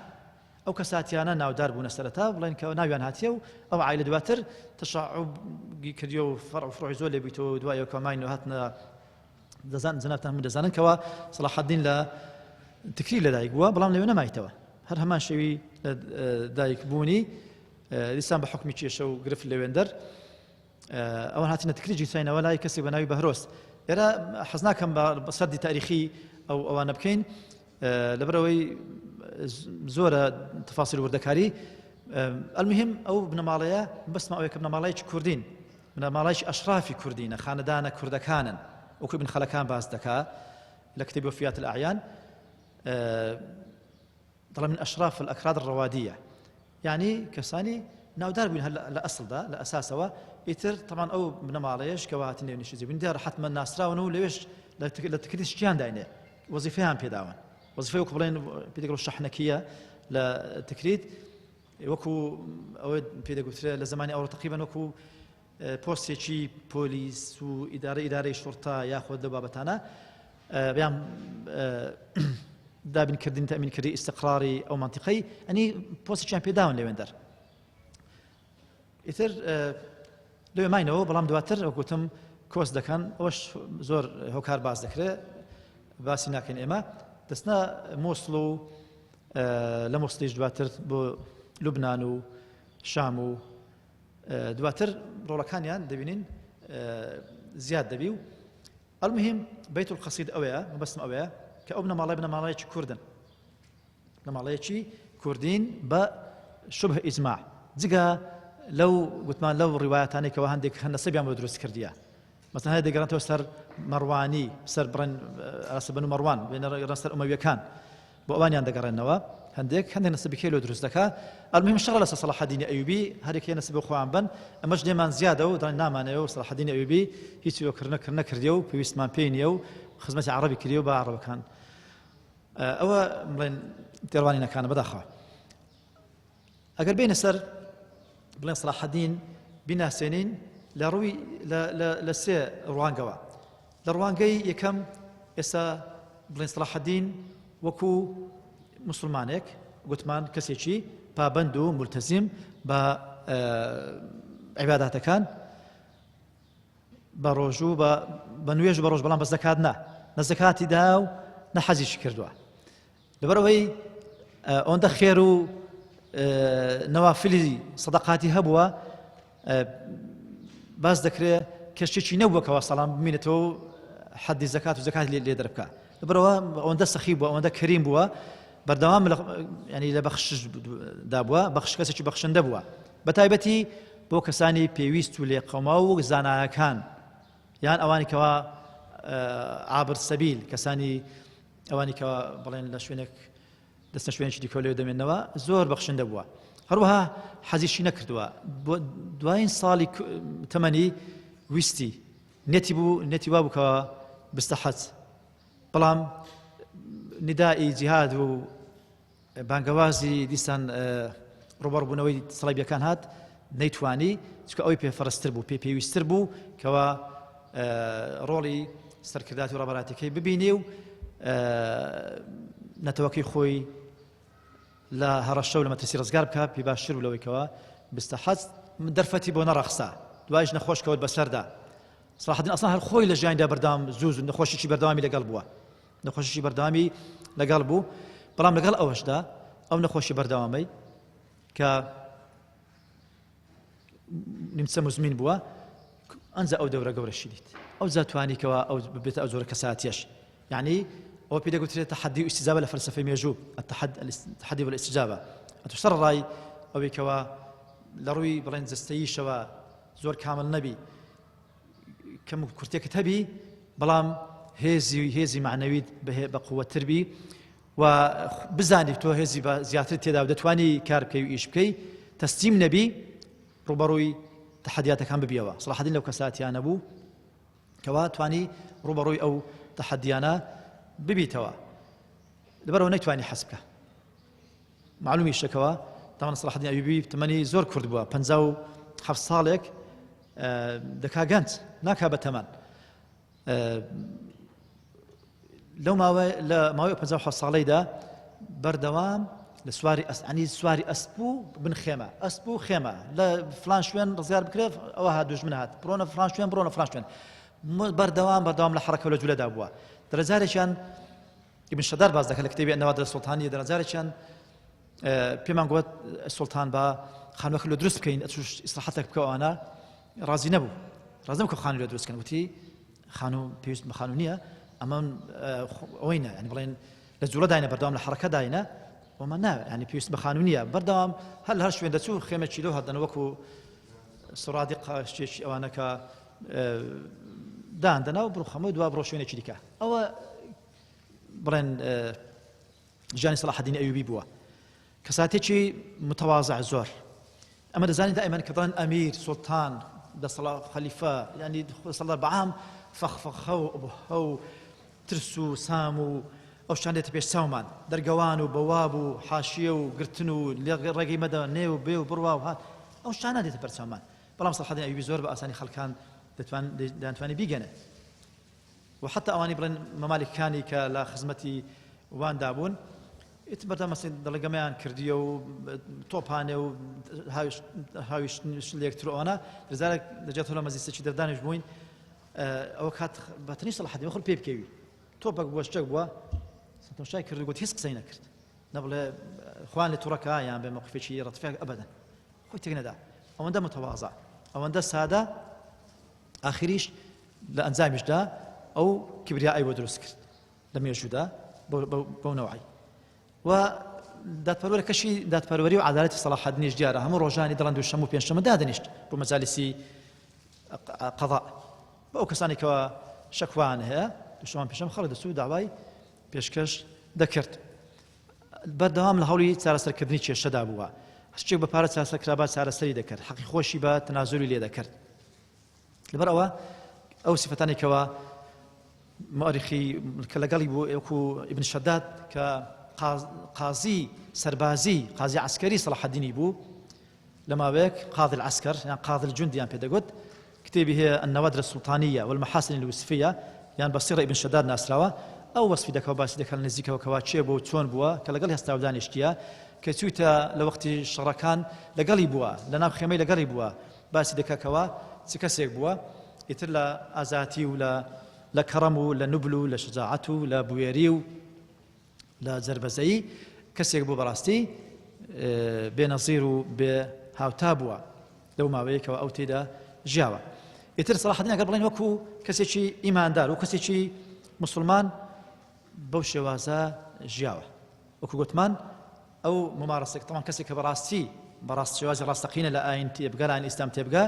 ئەو کەساتیانە ناودار بوونە سەرەتا بڵێن کە ناویان هاتیە و ئەو عایلە دواتر تەشەعوبی کردیە و فەرع و فڕوعی زۆر لێبوویتەوە دوایەوە کۆماینەوە هاتنە زەناتان هەموو دەزانن کەوا صلاح الدین لە تکری لەدایک بووە بەڵام لەوێ نەمایتەوە هەر هەمان شەوی دایک بوونی دیسان بە حکمی کێشە و گرفت لەوێندەر ئەوان هاتینە تکری جیساینەوە لای کەسێک بە ناوی بەهرۆس ئێرە حەز ناکەم بە سەردی تاریخی ئەوانە بکەین لەبەرەوەی زۆرە تفاصیل وردەکاری المهم ئەو بنەماڵەیە بەسمە ئەوەیە کە بنەماڵەیەکی کوردین بنەماڵەیەکی ئەشرافی کوردینە خانەدانە کوردەکانن وەکو ابن خەلەکان باس دەکا لە کتێبی وفیات الأعیان دەڵێ من أشراف الأكراد الروادية يعني كساني ناودار بوين هلا لأصل ده لأساسه ئیتر طبعا ئەو بنەماڵەیەش کەوا هاتینە نوێنیشتنی بوون دیارە حتمما ناسراونەوە لەوێش لە تکریت شتیان داینێ وەزیفەیان پێداون وەزیفەی وەکو بڵێن پێدەگەڵ شەحنەکیە لە تکریت وەکو ئەوە پێدەگوترێ لە زمانی ئەوڕۆ تقریبا وەکو پۆستێکی پۆلیس و ئیدارەی شورتا یاخۆ لەو بابەتانە بەیان دابینکردنی تەمینکردنی ئیستیقراری ئەو مانتیقەی ئەنی پۆستێکیان پێداون لەوێندەر ئیتر لەوێ ماینەوە بەڵام دواتر وەکوتم کۆس دەکەن ئەوەش زۆر هۆکار باز دەکرێت باسی ناکەین ئێمە دەستنە مۆسڵ و لە مۆسڵیش دواتر بۆ لوبنان و شام و دواتر ڕۆڵەکانیان دەبینین زیاد دەبی و المهم بەیت القەسید ئەوەیە مەبەستم ئەوەیە کە ئەو بنەماڵەیەکی کوردن بنەماڵەیەکی کوردین بە شبه ئیجماع جگە لەو گوتمان لەو ڕیوایەتانێکەوە هەندێک نەسەبیان بۆ دروست کردیە مەسەڵەن هەیە دەگەڕێنەوە سەر مەڕوانی سەر بڕێن ئاسە بەنو مەڕوان بێنە سەر ئومەویەکان بۆ ئەوانیان دەگەڕێنەوە هەندێک نەسەبی لێ دروست دەکات المهم شەڕە لەسەر صلاح الدین ئەیوبی هەرێک نەسەبی خۆیان بن ئەمەش لێمان زیادە و دڵی نامانەوە صلاح الدین ئەیوبی هیچ وەکردن نەکردیە و پێویستمان پێی نییە و خزمەتی عەرەبی کردی و بە عەرەبەکان ئەوە بڵێن تێڕوانینەکانە بەداخەوە ئەگەر بێنە سەر بڵێن صلاح الدین بیناسێنین لە ڕووی لە سێ ڕوانگەوە لە ڕوانگەی یەکەم ئێستا بڵێن صلاح الدین وەکو مسلمانێک گوتمان کەسێکی پابەند و مولتەزیم بە عیباداتەکان بە ڕۆژ و بە نوێژ و بە ڕۆژ بەڵام بە زەکات نە زەکاتی دا و نە حەزیشی کردووە لەبەرەوەی ئەوەندە خێر و نەوافلی سەدەقاتی هەبووە باس دەکرێت کەشتێکی نەبووەکەوە سەڵام بمینێتەوە و حەدی زەکات و زەکات لێ دەربکات لەبەرەوە ئەوەندە سەخی بووە ئەوەندە کەریم بووە بەردەوام ینی لە بەخشدا بووە بەخش کەسێکی بەخشندە بووە بە تایبەتی بۆ کەسانی پێویست و لێقەوما و زانایەکان یان ئەوانی کەوا عابر سەبیل کەسانی ئەوانی کەوا بڵێن لە شوێنێک دەستە شوێنێکی دیکە لێو دەمێنەوە زۆر بەخشندە بووە هەروەها حەزیشی نەکردووە دوایین ساڵی تەمەنی ویستی نێتی وا بووکەوە بستە حەج بەڵام ندائی جیهاد و بانگەوازی دیسان ڕوبەڕبوونەوەی سەڵایبیەکان هات نەیتوانی چکە ئەوەی پێفەرستر بوو پێویستتر بوو کەوا ڕۆڵی سەرکرداتی و ڕەبەراتەکەی ببینێ و نەتەوەکەی خۆی لە هەڕەشە و لە مەترسی ڕزگار بکات پێ باشتر بوو لەوەی کەوە بستە حەج دەرفەتی بۆ نەڕەخسا دوایش نەخۆش کەوت بەسەردا صلاح الدین ئەسڵان هەر خۆی لە ژیاندا بەردەوام زوو نەخۆشیی بەردەوامی لەگەڵ بووە نەخۆشیی بەردەوامی لەگەڵ بوو بەڵام لەگەڵ ئەوەشدا ئەو نەخۆشی بەردەوامەی کە نیمچە مزمین بووە ئەنجا ئەو دەورە گەورەشی دیت ئەو زاتوانیکەوە ئەو ببێتە ئەو زۆرە کەساتیەش یعنی ئەوە پێ دەگوترێت تەحەدی و ئیستیجابە لە فەلسەفەی مێژوو التەحەدی والاستیجابە ئەتوسەر ڕای ئەوەی کەوا لە ڕووی بڵێن جەستەییشەوە زۆر کامل نەبی کەم کورتێکت هەبی بەڵام هێزی معنەویت بە قووەتر بی و بزانی تۆ هێزی بە زیاتر تێدا و دەتوانی کار بکەی و ئیش بکەی تەسلیم نەبی ڕوبەڕووی تەحەدیاتەکان ببیەوە سەلاح الدین لەو کەساتیان نەبوو کەوا توانی ڕوبەڕووی ئەو تەحەدیانە ببیتەوە لەبەرەوە نەیتوانی حەز بکە معلومی شەکەوە تاوان سەلاح الدین ئەیوبی تەمەنی زۆر کورد بووە 57 ساڵێک دەکا گەنج ناکا بە تەمەن لەو ماوەی 57 ساڵەیدا بەردەوام لە سواری سواری ئەسپ و بنخێمە ئەسپ و خێمە لە فلان شوێن ڕزگار بکرێت ئەوە هات دوژمن هات بڕۆنە فلان شوێن بڕۆنە فلان شوێن بەردەوام لە حەرەکە لە جوولەدا بووە دەرەجارێکیان ئیبن شەدار باز دەکات لە کتێبی النوادر السلطانیە دەرەجارێکیان پێمان گوت سوڵتان بە خانووەکە لە دروست بکەین ئەچوش ئیسلاحەتێک بکەوانە ڕازی نەبوو خانووی لە دروستکەن وتی خانوو پێویست بە خانوو نییە ئەمە ئەوەی نە ینی بڵێن لە جوولە داینە بەردەوام لە حەرەکە داینە ومە ناوێت ینی پێویست بە خانوو نییە بەردەوام هەر شوێن دەچوو خێمە چیلۆ هەدەنە وەکو سڕادی شتێکی ئەوانەکە داندەنا و بڕخەمەوە دوا بڕۆ شوێنێکی دیکە ئەوە بڵێن ژیانی سەلاح الدین ئەیوبی بووە کەساتێکی متەواضع زۆر ئەمە دەزانین دائیمەن کە دەڵێن ئەمیر سوڵتان دەسەڵات خەلیفە ینی سەڵدار بەعام فەخفەخە و ئەبهە و ترس و سام و ئەو شتان دێتە پێش چاومان دەرگەوان و بەواب و حاشیە و گرتن و ڕێگەی مەدە نێ و بێ و بڕوا و هات ئەو شتانە دێتە بەر چاومان بەڵام سەلاح الدین ئەیوبی زۆر بە ئاسانی خەڵکان دەتوانێت بیگەنێ و حتا ئەوانی بڵێن مەمالکەکانی کە لە خزمەتی واندا بوون ئیت بەردەم مەسەڵەن دەڵێگەمەیان کردیە و تۆپانێ و هاویش لێکتر ئەوانە دەزارێک دەجێتەوە لە مەجلیسێکی دەردانیش بووین ئەوە کات بەتەنی سەلاح الدین خۆی پێ بکەوی تۆپێک بووە شتێک بووە سەتەماشای کرد گوت هیچ قسەی نەکرد نەبڵێ خوان لە تووڕەکە یان بێ موقفێکی ڕەتفێک ئەبەدەن خۆی تێک نەدا ئەوەندە متەواضع ئەوەندە سادە ئاخریش لە ئەنجامیشدا ئەو کبریایی بۆ دروست کرد لە مێژوودا بەو نەوعی و دادپەروەری و عەدالەتی سەلاح الدینیش دیارە هەموو ڕۆژانی دەڵێن دووشەمە و پێنجشەمە دادەنیشت بۆ مەجالیسی قەضا بە ئەو کەسانی کەوە شەکوان هەیە دووشەمە پێنجشەمە خەڵک دەچوو داوای پێشکەش دەکرد بەردەوام لە هەوڵی چارەسەرکردنی کێشەدا بووە هەرچێک بە پارە چارەسەرکرابا چارەسەری دەکرد حەقی خۆشی بە تەنازولی لێ دەکرد لەبەر ئەوە ئەو سیفەتانی کەوە مؤرخی کە لەگەڵی بوو وەکو ئیبن شەداد کە قازی سەربازی قازی عسکەری سەلاح الدینی بوو لە ماوەیەک قاضی العسكر یان قاضي الجندیان پێدەگوت کتێبی هەیە النوادر السلطانية والمحاسن الوصفية یان بەسیڕە ئیبن شەداد ناسراوە ئەو وەسفی دەکەوە باسی دەکات لە نزیکەوە کەوا چێ بوو چۆن بووە کە لەگەڵ هەستاودانیشتیە کە چوویتە لە وەختی شەڕەکان لەگەڵی بووە لە ناو خێمەی لەگەڵی بووە باسی دەکەکەوە چ کەسێک بووە ئیتر لە ئازاتی و لە کەڕەم و لە نوبل و لە شجاعەت و لە بوێری و لە جەربەزەیی کەسێک بوو بەڕاستی بێنەزیر و بێ هاوتا بووە لەو ماوەیەکەوە ئەو تێدا ژیاوە ئیتر سەلاح الدین ئەگەر بڵێن وەکو کەسێکی ئیماندار و کەسێکی مسلمان بەو شێوازە ژیاوە وەکو گوتمان ئەو ممارەسێک تەمان کەسێک کە بەڕاست شێوازی ڕاستەقینە لە ئاین تێبگە لە ئاین ئیسلام تێبگە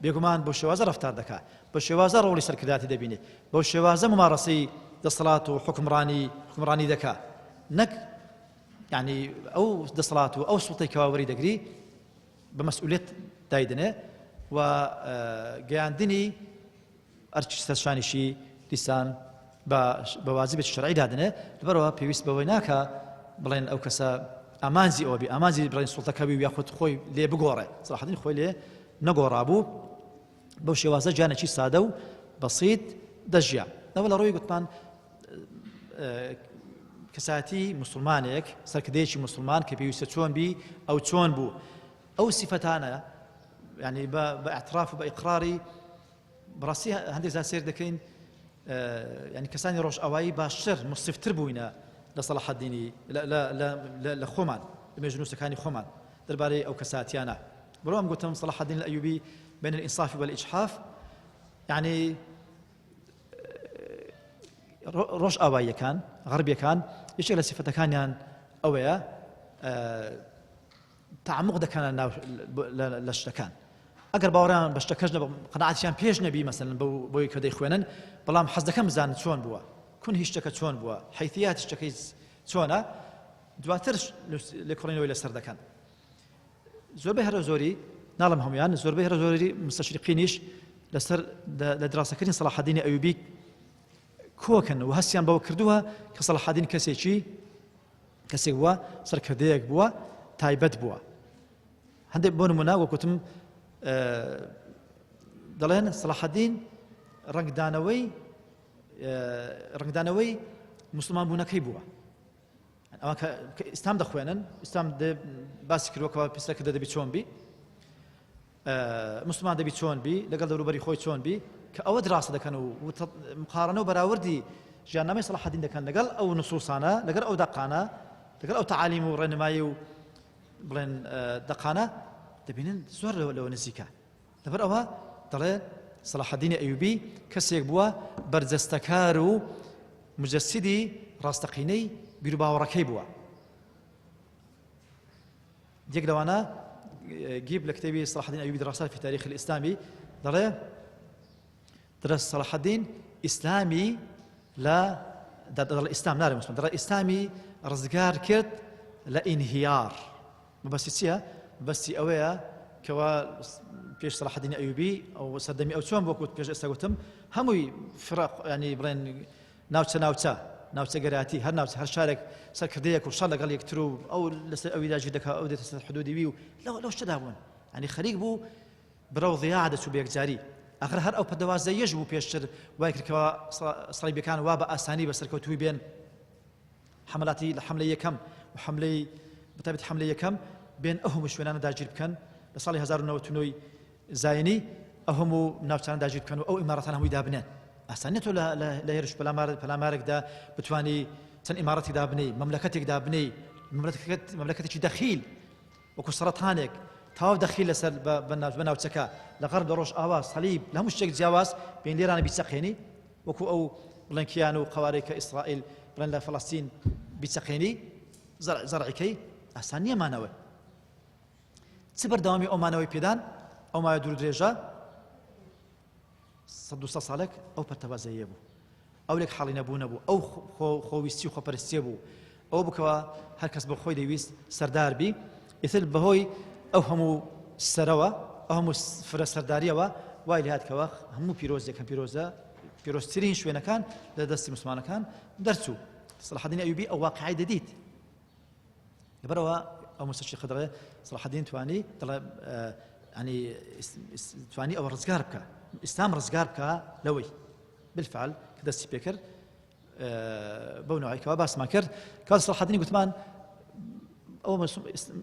بێگومان بۆ شێوازە ڕەفتار دەکات بۆ شێوازە ڕۆڵی سەرکرداتی دەبینێت بۆ شێوازە ممارەسەی دەسەڵات و حکمڕانی دەکات نەک یعنی ئەو دەسەڵات و ئەو سوڵتەی کەواوەری دەگری بە مەسئولیت دایدنێ و گەیاندنی ئەرچ سەرشانیشی دیسان بە واجبێکی شەرعی دادنێ لەبەرەوە پێویست بەوەی ناکە بڵێن ئەو کەسە ئامانجی ئەوە بی ئامانجی بڵێن سوڵتەکەوی و یاخود خۆی لێ بگۆڕێ سەلاح الدین خۆی لێ نەگۆڕابوو بەو شێوازە جانێکی سادە و بەسیط دەژیا لەوە لە ڕۆی گوتمان کەساتی مسلمانێک سەرکردەیەکی مسلمان کە پێویستە چۆن بی ئەو چۆن بوو ئەو سیفەتانە یعنی بە ئاعتراف و بە ئیقراری بەڕاستی هەندێک جار سیر دەکەین یعنی کەسانی ڕۆژئاوایی باشتر مصفتر بووینە لە سەلاح الدینی لە خۆمان لە مێژنووسەکانی خۆمان دەربارەی ئەو کەساتیانە بەڵام گوتم سەلاح الدین الئەیوبی بین الإنصاف والإجحاف يعني ڕۆژئاواییەکان غەربیەکان یەکێک لە سیفەتەکانیان ئەوەیە تعمق دەکەنە ناو لە شتەکان ئەگەر باوەڕیان بە شتەکەش قەناعەتیان پێش نەبی مەسەلەن بۆی کە دەیخوێنن بەڵام حەز دەکەم بزانن چۆن بووە کون هیچ شتەکە چۆن بووە حیثیاتی شتەکەی چۆنە دواتر لە کۆڕینەوەی لەسەر دەکەن زۆربەی هەرە زۆری ناڵم هەمویان زۆربەی هەرە زۆری مستەشریقینیش لەسەر لە دراسەکردنی سەلاح الدینی ئەیوبی کۆکن و هەستیان بەوە کردووە کە سەلاح الدین کەسێک بووە سەرکردەیەک بووە تایبەت بووە هەندێک بۆ نمونە وەکوتم دەڵێن سەلاح الدین ڕنگدانەوەی مسلمان بوونەکەی بووە ئەوە کە ئیسلام دەخوێنن ئیسلام باسی کردووەکەوە پێستەکردە دەبی چۆن بی مسلمان دەبی چۆن بی لەگەڵ دەوروبەری خۆی چۆن بی کە ئەوە دراسە دەکەن و مقارنە و بەراوردی ژیاننامەی سەلاح الدین دەکەن لەگەڵ ئەو نصوصانە لەگەڵ ئەو دەقانە لەگەڵ ئەو تەعالیم و ڕێنمایی و بڵێن دەقانە دەبینن زۆر لەوە نزیکە لەبەر ئەوە دەڵێ سەلاح الدین ئەیوبی کەسێک بووە بەرجەستەکار و مجەسیدی ڕاستەقینەی بیر و باوەڕەکەی بووە یەک لەوانە گیب لە کتێبی صلاح الدین ئەیوبی دراسات في تاريخ الإسلامي دەڵێ درس صلاح الدین ئیسلامی لە دەڵێ ئیسلام نارێ مسلمان دەڵێ ئیسلامی ڕزگار کرد لە ئینهیار مەبەستی چییە؟ بەستی ئەوەیە کەوا پێش صلاح الدین ئەیوبی ئەو سەردەمی ئەو چۆن بۆکوت پێش ئێستا گوتم هەمووی فرق ینی بڵێن ناوچە گەراتی هەر ناوچە هەر شارێک سەرکردەیەک و شەڕ لەگەڵ یەکتر و ئەو لەسەر ئەوی داگیر دەکا ئەو دێتە سەر حدودی وی و لەو شتەدا بوون ینی خەریک بوو برەو ضیاع دەچوو بە یەکجاری ئاخر هەر ئەو پەدەوازەیەش بوو پێشتر وای کردکەوە سەڵیبەکان وا بە ئاسانی بەسەرکەوتووی بێن حملاتی لە حملەی یەکەم و حملەی بەتایبەتی حملەی یەکەم بێن ئەو هەموو شوێنانە داگیر بکەن لە ساڵی 1999 زاینی ئەو هەموو ناوچانە داگیر بکەن و ئەو ئیمارەتان هەمووی دابنێن ئاسانیت و لە هێرش پەلامارێکدا بتوانی چەند ئیمارەتی دابنێ مەملەکەتێک دابنێ مەملەکەتێکی دەخیل وەکو سەرەتانێک تاو دەخیل لەسەر بە ناوچەکە لە غەرب لە ڕۆژ ئاوا سەلیب لە هەموو شتێک جیاواز بین لێرانە بیچەقێنی وەکو ئەو بڵێنکیان و قەوارەی کە ئیسرائیل بڵێن لە فەڵەستین بیچەقێنی زەرعیکەی ئاسان نییە مانەوە چ بەردەوامی ئەو مانەوەی پێدان ئەو مایە دوور درێژە 100 ساڵێک ئەو پەرتەوازەیە بوو ئەو لێک حاڵی نەبوو نەبوو ئەو خۆویستی و خۆپەرستیە بوو ئەو بکەوە هەر کەس بە خۆی دەویست سەردار بی ئیتر بەهۆی ئەو هەموو سەرەوە ئەو هەموو فرە سەرداریەوە وای لێ هاتکەوە هەموو پیرۆزێکم پیرۆزترین شوێنەکان لە دەستی مسلمانەکان دەرچوو صلاح الدین ئەیوبی ئەو واقعی دەدیت لەبەرەوە ئەو مستەشریق دەڵێ صلاح الدین توانی دەڵێ ینی توانی ئەوە ڕزگار بکە ئیسلام ڕزگار بکە لەوەی بالفعل کە دەستی پێ کرد بەو نوعیکەوە باسمان کرد کات صلاح الدین گوتمان ئەو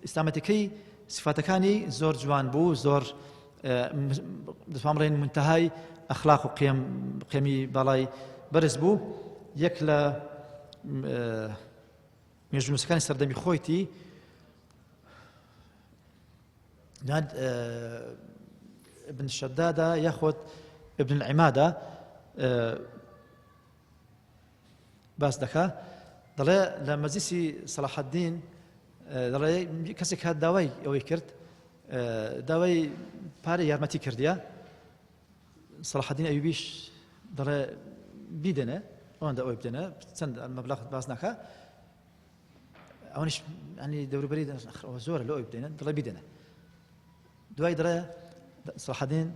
ئیسلامەتەکەی صفاتەکانی زۆر جوان بوو زۆر دەتوانڕێن منتەهای ئەخلاق و قێمی باڵای بەرز بوو یەک لە مێژونووسەکانی سەردەمی خۆیتی ابن شدادە یاخۆت ابن العمادە باس دەکا دەڵێ لە مەجلیسی صلاح الدین دەڵێ کەسێک هات داوای ئەوەی کرد داوای پارە یارمەتی کردیە صلاح الدین ئەیوبیش دەڵێ بیدەنێ ئەوەندە ئەوەی بدەنە چەند مەبلەغ باس ناکە ئەوانیش ینی دەوروبەری زۆرە لە ئەوەی بدەنێن دەڵێ بیدەنە دوای دەڵێ صلاح الدین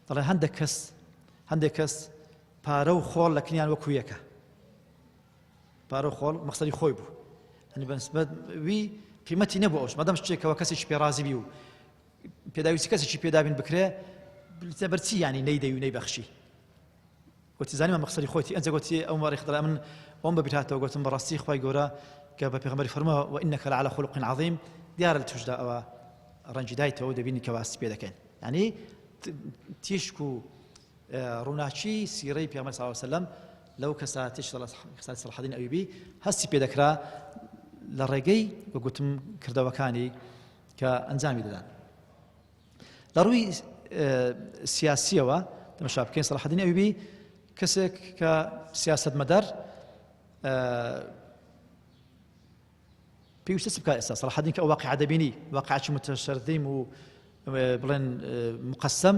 دەڵێ هەندێک کەس پارە و خۆڵ لە کنیان وەکو یەکە پارە و خۆڵ مەقسەدی خۆی بوو هەنی بەنسبەت وی قیمەتی نەبوو ئەوش مەدەم شتێکەوە کەسێکی پێڕازی بی و پێداویستی کەسێکی پێدابین بکرێ بەرچی ینی نەیدەی و نەیبەخشی گوتی زانیمە مەقسەدی خۆیتی ئەنجە گوتی ئەو مەڕێک دەڵێ من ئەوم بەبیر هاتەوە گوتم بەڕاستی خوای گەورە کە بە پێغەمبەری فەرمووە وئینەکە لەعەلا خولق عەظیم دیارە لە توشدا ئەوە ڕەنجی دایتەوە دەبینی کە باسی پێ دەکەین ینی تیشک و ڕووناچی سیرەی پێغەمبەر صلی الله علیه وسلم لەو کەساتیش کەساتی صلاح الدین ئەیوبی هەستی پێ دەکرا لە ڕێگەی گوتم کردەوەکانی کە ئەنجامی دەدان لە ڕووی سیاسیەوە تەماشا بکەین صلاح الدین ئەیوبی کەسێک کە سیاسەتمەدار پێویستە چ بکات ئێستا صلاح الدین کە ئەو واقعە دەبینی واقعەکی متەشەردیم و بڵێن مقەسەم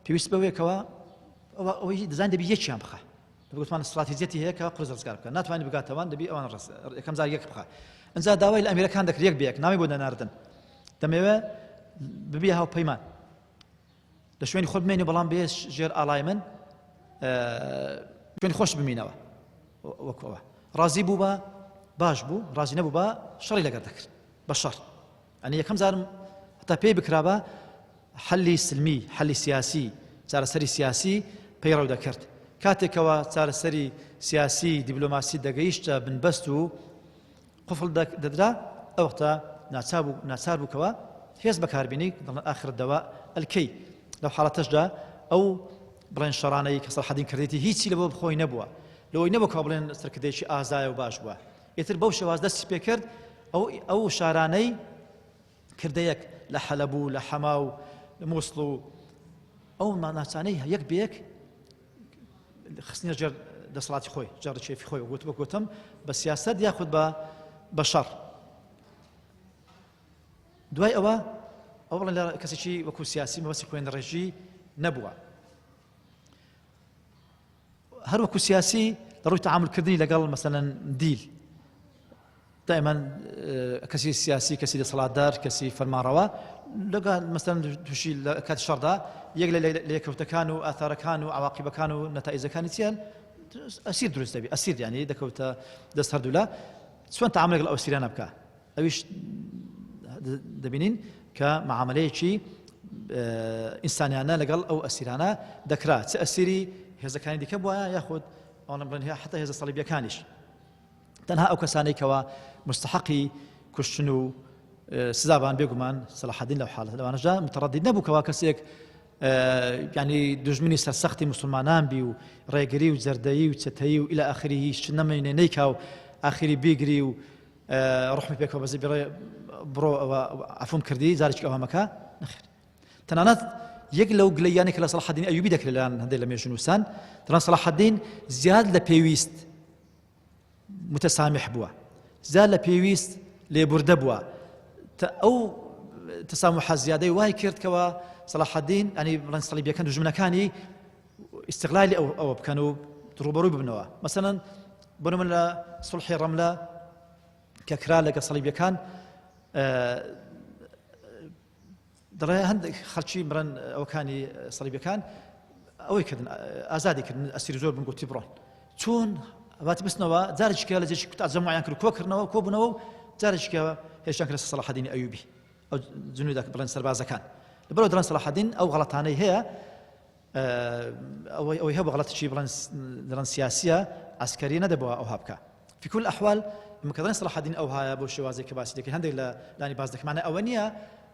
پێویست بەوەیەکەوە ئەوەی دەزان دەبی یەکیان بخە بگوتمان استراتیجیەتی هەیە کە قرس ڕزگار بکە ناتوانانی بگاتەوان دەبی ئەوان یەکەم جار یەک بخە ئەنجا داوای لە ئەمیرەکان دەکرد یەک بێک نامی بۆ دەناردن دەمەوێت ببیە هاوپەیمان لە شوێنی خۆت بمێنی بەڵام بێ ژێر ئاڵای من شوێنی خۆش بمینەوە وەکەوە ڕازی بوو بە باش بوو ڕازی نەبوو بە شەڕی لەگەر دەکرد بە شەڕ ئەنی یەکەم جارم هەتا پێی بکرابە حەلی سلمی حەلی سیاسی چارەسەری سیاسی پێی ڕەو دەکرد کاتێکەوە چارەسەری سیاسی دیبلۆماسی دەگەیشتە بنبەست و قفڵ دەدرا ئەو وەختە ناچار بووکەوە هێز بەکاربینی دەڵێن ئاخر دەوا ئەلکەی لەو حاڵەتەشدا ئەو بڵێن شەڕانەی کە سەڵحەدین کردێتی هیچی لەبۆ بخۆی نەبووە لەوەی نەبوو کە بڵێن سەرکردێکی ئازایە و باش بووە ئێتر بەو شێواز دەستی پێ کرد ئەو شارانەی کردەیەک لە حەلەب و لە حەما و لە مووسڵ و ئەو ناچانەی یەک بەیەک خستنە ژێر دەسەڵاتی خۆی جارە کێفی خۆی وەگوتم بە سیاسەت یاخود بە شەڕ دوای ئەوە ئەو بڵێن لە کەسێکی وەکو سیاسی مەبەستی خوێندە ڕێژی نەبووە هەر وەکو سیاسی لە ڕووی تەعاملکردنی لەگەڵ مەسەلەن دیل دائما کەسی سیاسی کەسی دەسەڵاتدار کەسی فەرمانڕەوە لەگەڵ مەسەلەن تووشی لە کاتی شەڕدا یەک لە لێکەوتەکان و ئاثارەکان و عواقبەکان و نەتائیجەکانی چیان ئەسیر دروست دەبێت ئەسیر یعنی دەکەوتە دەست هەردوولا چۆن تەعامل لەگەڵ ئەو ئەسیرانە بکە ئەویش دەبینین کە معاملەیەکی ئینسانیانە لەگەڵ ئەو ئەسیرانە دەکرا چ ئەسیری هێزەکانی دیکە بووە یاخود ئەوڵم بڵێن حتا هێزە سەلیبیەکانیش تەنها ئەو کەسانەی کەوا مستحقی کوشتن و سزابان بێگومان سەلاحەدین لەو حاڵەتە لەوانەشدا متەڕەدید نەبوو کەوا کەسێک یعنی دژمنی سەرسەختی مسلمانان بی و ڕێگری و جەردەیی و چەتەیی و ئیلە ئاخری هیچ نەمێنێ نەیکا و ئاخری بیگری و ڕحمی پێکەوە بەزی بڕۆ ئەوە عەفوم کردی جارێکی ئەوە مەکە نەخێر تەنانەت یەک لەو گلەیانی کە لە سەلاحەدین ئەیوبی دەکرێت لەلایەن هەندێک لە مێژونووسان تەنانەت سەلاحەدین زیاد لە پێویست متەسامح بووە زیاد لە پێویست لێبوردە بووە ئەو تەسامحە زیادەی وای کرد کەوە سەلاحەدین ئەنی بڵێن سەلیبیەکان دوژمنەکانی ئیستیغلالی ئەوە بکەن و ڕوبەڕووی ببنەوە مەسەلەن بۆ من لە سوڵحی ڕەملە کە کرا لەگە سەلیبیەکان دەڵێ هەندێک خەڵکی مرن ئەوەکانی سەلیبیەکان ئەوەی کردن ئازادی کردن ئەسیری زۆر بن گوتی بڕۆن چۆن باتی بستنەوە جارێکیکە لە جێشی کوتا جەماعیان کرد کۆکردنەوە کۆبوونەوە و جارێکیکە هێشتیان کرد سەلاحەدینی ئەیوبی ئەو جنودا بڵێن سەربازەکان لەبەرەوە دەڵێن سەلاحەدین ئەو غەڵەتانەی هەیە ئەوەی هەیە بە غەڵەتێکی بڵێن سیاسیە عسکەری نەدەبەوە ئەوها بکە في كل الأحوال لما كذا سەلاحەدین ئەوها بۆ شێوازێک کە باسی دەکەین هەندێک لە لانی باز دەکەین معنی ئەوە نییە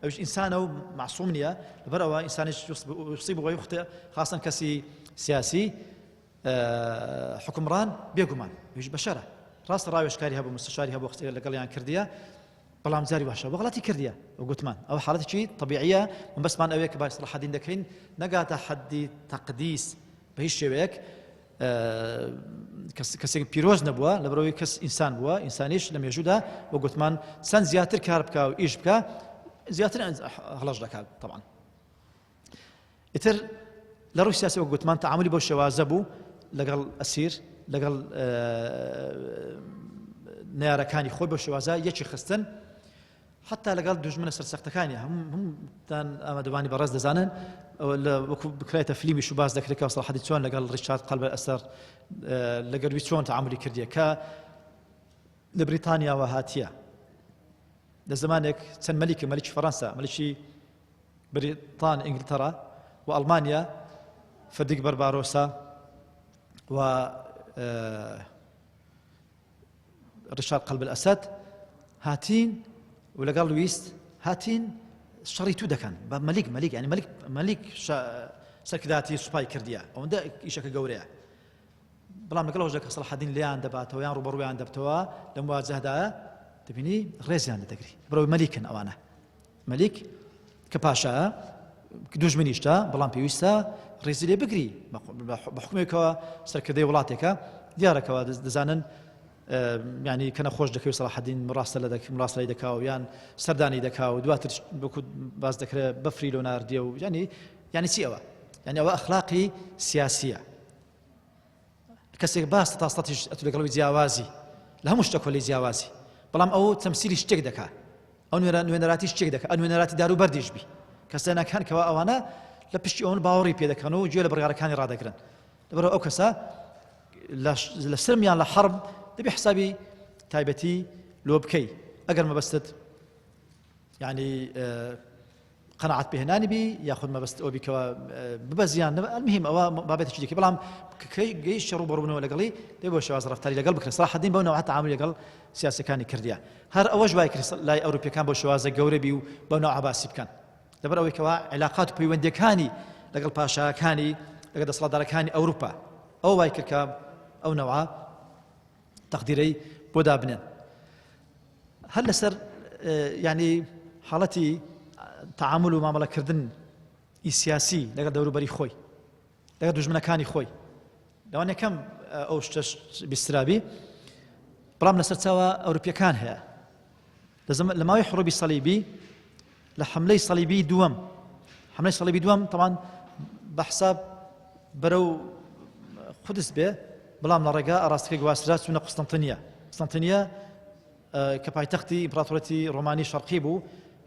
ئەوش ئینسانە و معسووم نییە لەبەرەوە ئینسانیش یوصیب ويخطئ خاصة کەسی سیاسی حکمڕان بێگومان هیچ بەشەرە ڕاستە ڕاوێژکاری هەبوو مستشاری هەبوو لەگەڵیان کردیە بەڵام جاری باشە بۆ غەڵەتی کردیە وگوتمان ئەو حاڵەتێکی طبیعیە من بەسمان ئەوەیە کە باسی سەلاحەدین دەکەین نەگاتە حەدی تەقدیس بە هیچ شێوەیەک کەسێک پیرۆز نەبووە لەبەرەوەی کەس ئینسان بووە ئینسانیش لە مێژوودا وگوتمان چەند زیاتر کار بکە و ئیش بکە زیاتر هەڵەش دەکات طبعا ئیتر لە ڕووی سیاسی وگوتمان تەعاملی بۆ شێوازە بوو لەگەڵ ئەسیر لەگەڵ نارەکانی خۆی بۆ شێوازە یەکی خستن حتا لەگەڵ دوژمنە سەرسەختەکانی هەمووتان ئامادەوانی بەڕێز دەزانن وەکو بکرێتە فلیمی شو باز دەکرێت کە سەلاحەدین چۆن لەگەڵ ڕیچارد قەلبە ئەسەر لەگەروی چۆن تەعاملی کردیە کە لە بریتانیاوە هاتیە لە زمانێک چەند مەلیکی فەڕەنسا مەلیکی بریتان ئینگلتەرا و ئەڵمانیا فردێک بەربارۆسا و ڕیچارد قەلبە ئەسەد هاتین و لەگەڵ ویست هاتین شەڕی تو دەکەن بە مەلیک ینی مەلیک سەرکرداتی سوپای کردیە ئەوەندە ئیشەکە گەورەیە بەڵام لەگەڵ ئەوەشدا کە سەلاحەدین لێیان دەباتەوە یان ڕوبەڕوویان دەبتەوە لە مواجهەدایە دەبینی ڕێزیان دەگری بەرەوەی مەلیکن ئەوانە مەلیک کە پاشایە دوژمنیشتە بەڵام پێویستە ڕێزی لێ بگری بە حکومێکەوە سەرکردەی وڵاتێکە دیارەکەوە دەزانن ینی کە نەخۆش دەکەوێت سەلاحەدین ڕاستەی دەکا و یان سەردانی دەکا و دواتر بەکو باز دەکرێت بەفری لۆ ناردیە و ینی چی ئەوە ینی ئەوە ئەخلاقی سیاسیە کەسێک باس تا سەتیش ئەتو لەگەڵەوەی جیاوازی لە هەموو شتێک لێ جیاوازی بەڵام ئەو تەمسیلی شتێک دەکات ئەو نوێنەراتی شتێک دەکات ئە نوێنەراتی دار و بەردیش بی کەسانەکان کەوا ئەوانە لە پشتی ئەوان باوەڕی پێ دەکەن و گوێ لە بڕیارەکانی ڕادەگرن لەبەرەوە ئەو کەسە لە سرمیان لە حەرب دەبێ حسابی تایبەتی لۆ بکەی ئەگەر مەبەستت یعنی قەناعەت پێهێنانی بی یاخود مەبەست ئەوە بیکەوە ببەزیان المهم ئەوە بابێتێکی دیکە بەڵام گەیشتە ڕووبەڕوونەوە لەگەڵی دەبێ بۆ شێوازە ڕەفتاری لەگەڵ بکرێت سەلاح الدین بەو نەوعە تەعاملی لەگەڵ سیاسەکانی کردیە هەر ئەوەش وای کرد لای ئەوروپیەکان بۆ شێوازە گەورە بی و بەو نەوعە باسی بکەن لەبەر ئەوەی کەوا علاقات و پەیوەندیەکانی لەگەڵ پاشایەکانی لەگەڵ دەسەڵاتدارەکانی ئەوروپا ئەو وای کرد کە ئەو نەوعە تەقدیرەی بۆ دابنێن هەر لەسەر یعنی حاڵەتی تعامل و مامەڵەکردن سیاسی لەگەڵ دەوروبەری خۆی لەگەڵ دوژمنەکانی خۆی لەوانەیە کەم ئەو شتەش بیسترابی بەڵام لەسەر چاوە ئەوروپیەکان هەیە لە ماوەی حروبی سەلیبی لە حملەی سەلیبی دووەم حملەی سەلیبی دووەم طبعاً بەحساب بەرەو قودس بێ بەڵام لە ڕێگا ئاراستەکەی گواسترا چوونە قوستەنتینیە کە پایتەختی ئیمپراتۆرەتی ڕۆمانی شەرقی بوو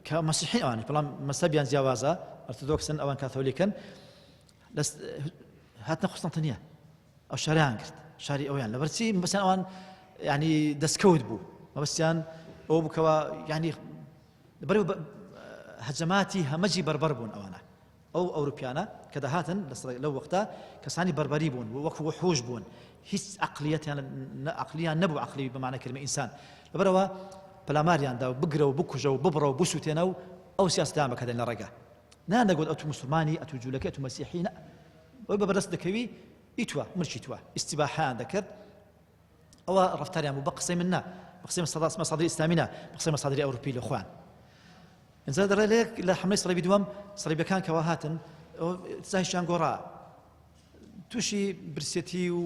کە مەسیحی ئەوانی بەڵام مەسەبیان جیاوازە ئۆرتۆدۆکسن ئەوان کاتۆلیکن هاتنە قوستەنتینیە ئەو شاریان کرد شاری ئەویان لەبەرچی مەبەستیان ئەوان یعنی دەستکەوت بوو مەبەستیان ئەو بووکەوە یعنی بەرەو هەجەماتی هەمەجی بەربەر بوون ئەوانە ئەو ئەوروپیانە کە دەهاتن لەو وەختە کەسانی بەربەری بوون وەکو وحوش بوون هیچ عقلیان نەبوو عقلی بەمانە کلمە ئینسان لەبەرەوە پەلاماریاندا و بگرە و بکوژە و ببڕە و بسووتێنە و ئەو سیاستیان بەکەدەن لە ڕێگا نانەگوت ئەتو مسلمانی ئەتو جوولەکە ئەتو مەسیحی نە ئەوی بەبەدەست دەکەوی ئیتوە مرچی توە ئیستیباحیان دەکرد ئەوە ڕەفتاریان بوو بە قسەی من نا بە قسەی مەسادری ئیسلامی نا بە قسەی مەسادری ئەوروپی لە خۆیان ئینجا دەڕێت لە حملەی سەلیبی دووەم سەلیبیەکان کەوا هاتن زاهیشیان گۆڕا تووشی برسێتی و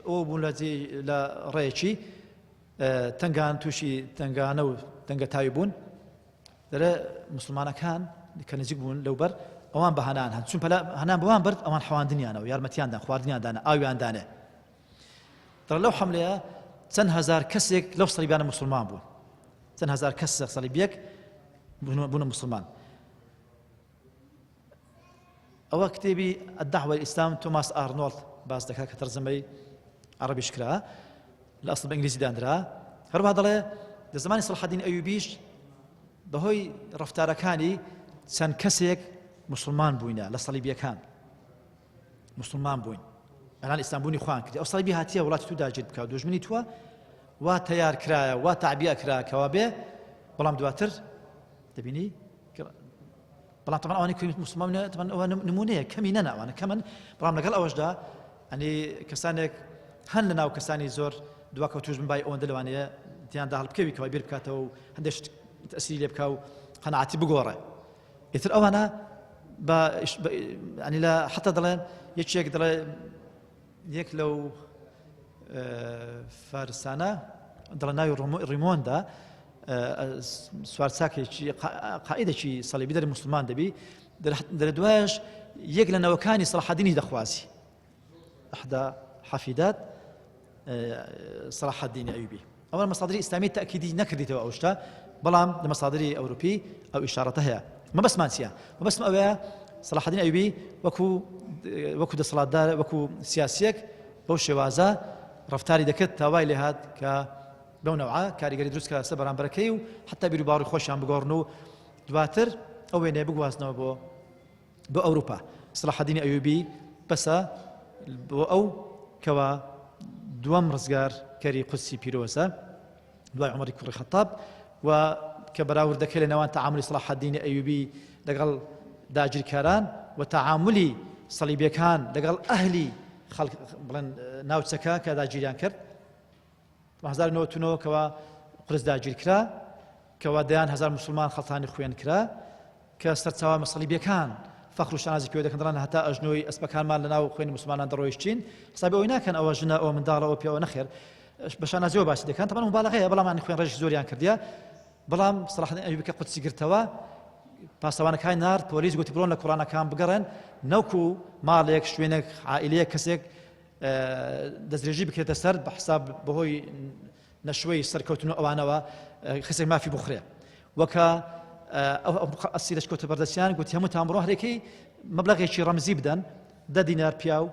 ئەوە بوون لە ڕێیەکی تەنگان تووشی تەنگانە و تەنگەتاوی بوون دەرە مسلمانەکان کە نزیک بوون لەوبەر ئەوان بەهانان هەن چون هەنان بەوان برد ئەوان حەواندنیانەوە یارمەتیاندان خواردنیاندانە ئاویاندانێ دەڕە لەو حەملەیە چەند هەزار کەسێک لەو سەلیبیانە مسلمان بوون چەند هەزار کەس سەلیبیەک بوون مسلمان ئەوە کتێبی الدعوة الإسلام توماس ئارنۆڵد باس دەکات کە تەرجەمەی عەرەبیش کرا لە ئەسڵ بە ئینگلیزی دانرا هەروەها دەڵێ لە زمانی سەلاح الدین ئەیوبیش بەهۆی ڕەفتارەکانی چەند کەسێک مسلمان بووینە لە سەلیبیەکان مسلمان بووین ئەلان ئیسلامبوونی خۆیان کردی ئەو سەلیبی هاتیە وڵاتی تو داگیر بکە و دوژمنی تووە وا تەیار کرایە وا تەعبیە کراکەوە بێ بەڵام دواتر دەبینی بەڵام تەمان ئەوانەی کوێ مسلمان ئەوە نمونەیە کەمی نەنا ئەوانە کەمن بەڵام لەگەڵ ئەوەشدا ئەنی کەسانێک هەن لە ناو کەسانی زۆر دواکەوتوش بنبای ئەوەندە لەوانەیە دیاندا هەڵبکەوی کەوای بیر بکاتەوە و هەندێک تەسیری لێ بکە و قەناعەتی بگۆڕێ ئیتر ئەوانە ینی لە حتا دەڵێن یەکێک دەڵێ یەک لەو فارسانە دەڵێن ناوی ڕیمۆندا سوارچاکێکی قائیدێکی سەلیبی دەری موسڵمان دەبی دەرە دوایش یەک لە نەوەکانی سەلاح الدینی دەخوازی ئەحدا حەفیدات سەلاح الدینی ئەیوبی ئەوە مەسادری ئیسلامی تەئکیدی نەکردیتەوە ئەو شتە بەڵام لە مەسادری ئەوروپی ئەو ئیشارەتە هەیە مەبەسمان چییە مەبەسم ئەوەیە سەلاح الدین ئەیوبی وەکو دەسەڵاتدار وەکو سیاسیەک بەو شێوازە ڕەفتاری دەکرد تاوای لێ هات کە بەو نەوعە کاریگەری دروست کە سە بەرامبەرەکەی و حتا بیر و باوەڕی خۆشیان بگۆڕن و دواتر ئەو وێنەیە بگوازنەوە بۆ ئەوروپا سەلاح الدین ئەیوبی بەسە بۆ ئەو کەوا دووەم ڕزگار کەری قودسی پیرۆزە دوای عومەری کوڕی خەتاب و کە بەراوردەکەی لە نێوان تەعاملی سەلاح الدین ئەیوبی لەگەڵ داگیرکاران و تەعاملی سەلیبیەکان لەگەڵ ئەهلی بڵێن ناوچەکە کە داگیریان کرد 1999 کەوا قرس داگیر کرا کەوا دەیان هەزار مسلمان خەڵتانی خوێن کرا کە سەرچاوە سەلیبیەکان فەخر و شانازی پێوە دەکەن هەتا ئەژنۆی ئەسپەکانمان لەناو خوێنی مسلمانان دەڕۆیشتین حسابی ئەوەی ناکەن ئەوە ژنە ئەوە منداڵە ئەوە پیاوە نەخێر بە شانازیەوە باسی دەکەن تەمەن مبالغەیە بەڵام ئەنی خوێن ڕێژی زۆریان کردیە بەڵام سەلاح الدین ئەیوبی کە قودسی گرتەوە پاسەوانەکانی نارد پۆلیس گوتی بڕۆن لە کوڕانەکان بگەڕێن نەوکو ماڵێک شوێنێک عائیلەیەک کەسێک دەستدرێژی بکرێتە سەر بە حساب بەهۆی نەشوەی سەرکەوتن و ئەوانەوە خسێک مافی بخورێ وەکە ئەسی لەشکۆتە بەردەستیان گوتی هەموو تامڕۆ هەرێکی مەبلەغێکی ڕەمزی بدەن 10 دینار پیا و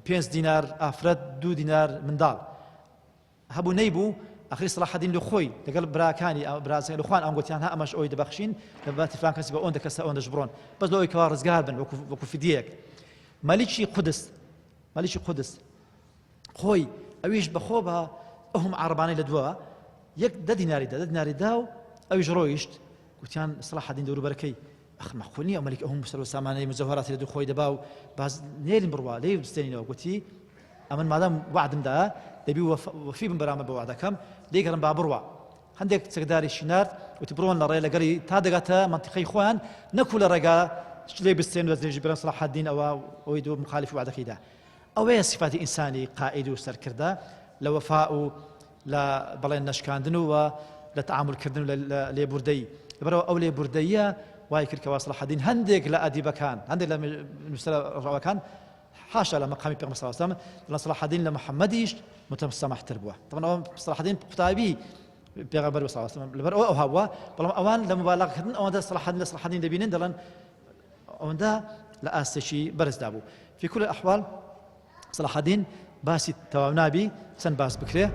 5 دینار ئافرەت 2 دینار منداڵ هەبوو نەیبوو ئەخری سەلاحەدین لە خۆی لەگەڵ براکانی برازەکان لەخوان ئەم گوتیان ها ئەمەش ئەوەی دەبەخشین لە باتی فلان کەسی بە ئەوەندە کەسە ئەوەندە دەژبڕۆن بەس لەوەی کەوا ڕزگار بن وەکو فیدیەک مەلیکی قودس خۆی ئەویش بەخۆ بە ئەوم عەرەبانەی لە دووە 10 دیناری دا و ئەویش ڕۆیشت گوتیان سەلاحەدین دەوروبەرەکەی مەخۆنی ئەو مەلیک ئەوم سەر و سامانەی مجەوهەراتی لە دوو خۆی دەبا و باز نێرین بڕوا لێ بستێنینەوە گوتی ئەمن مادام وعدمدا دەبی وەفی بم بەرامە بە وعدەکەم لێگەڕم با بڕوا هەندێک چەکداری شینارد وتی بڕۆن لە ڕێ لەگەڵی تا دەگاتە منتیقەی خۆیان نەکوو لە ڕێگا لێ بستێن و دەستدرێژی بەرەم سەلاحەدین ئەوە ئەوەی دوو مخالفی وعدەکەیدا ئەوەیە سیفاتی ئینسانی قائید و سەرکردە لە وەفا و لە بەڵێن نەشکاندن و لە تەعاملکردن و لە لێبوردەی لەبەرەوە ئەو لێبوردەیە وای کرد کەوا سەلاحەدین هەندێک لە ئەدیبەکان هەندێک لە نووسەرە ڕاوەکان حاشا لە مەقامی پێغەمبەر صلی الله علیه و سلم سەلاحەدین لە محەممەدیش متەسەمەحتر بووە طبعا ئەو سەلاحەدین قوتابی پێغەمبەر صلی الله علیه و سلم لەبەر ئەو هاوە بەڵام ئەوان لە مبالغەکردن ئەوەندە سەلاحەدین دەبینن دەڵێن ئەوەندە لە ئاستێکی بەرزدا بوو في كل الأحوال سەلاحەدین باسی تەواو نابی چەند باس بکرێ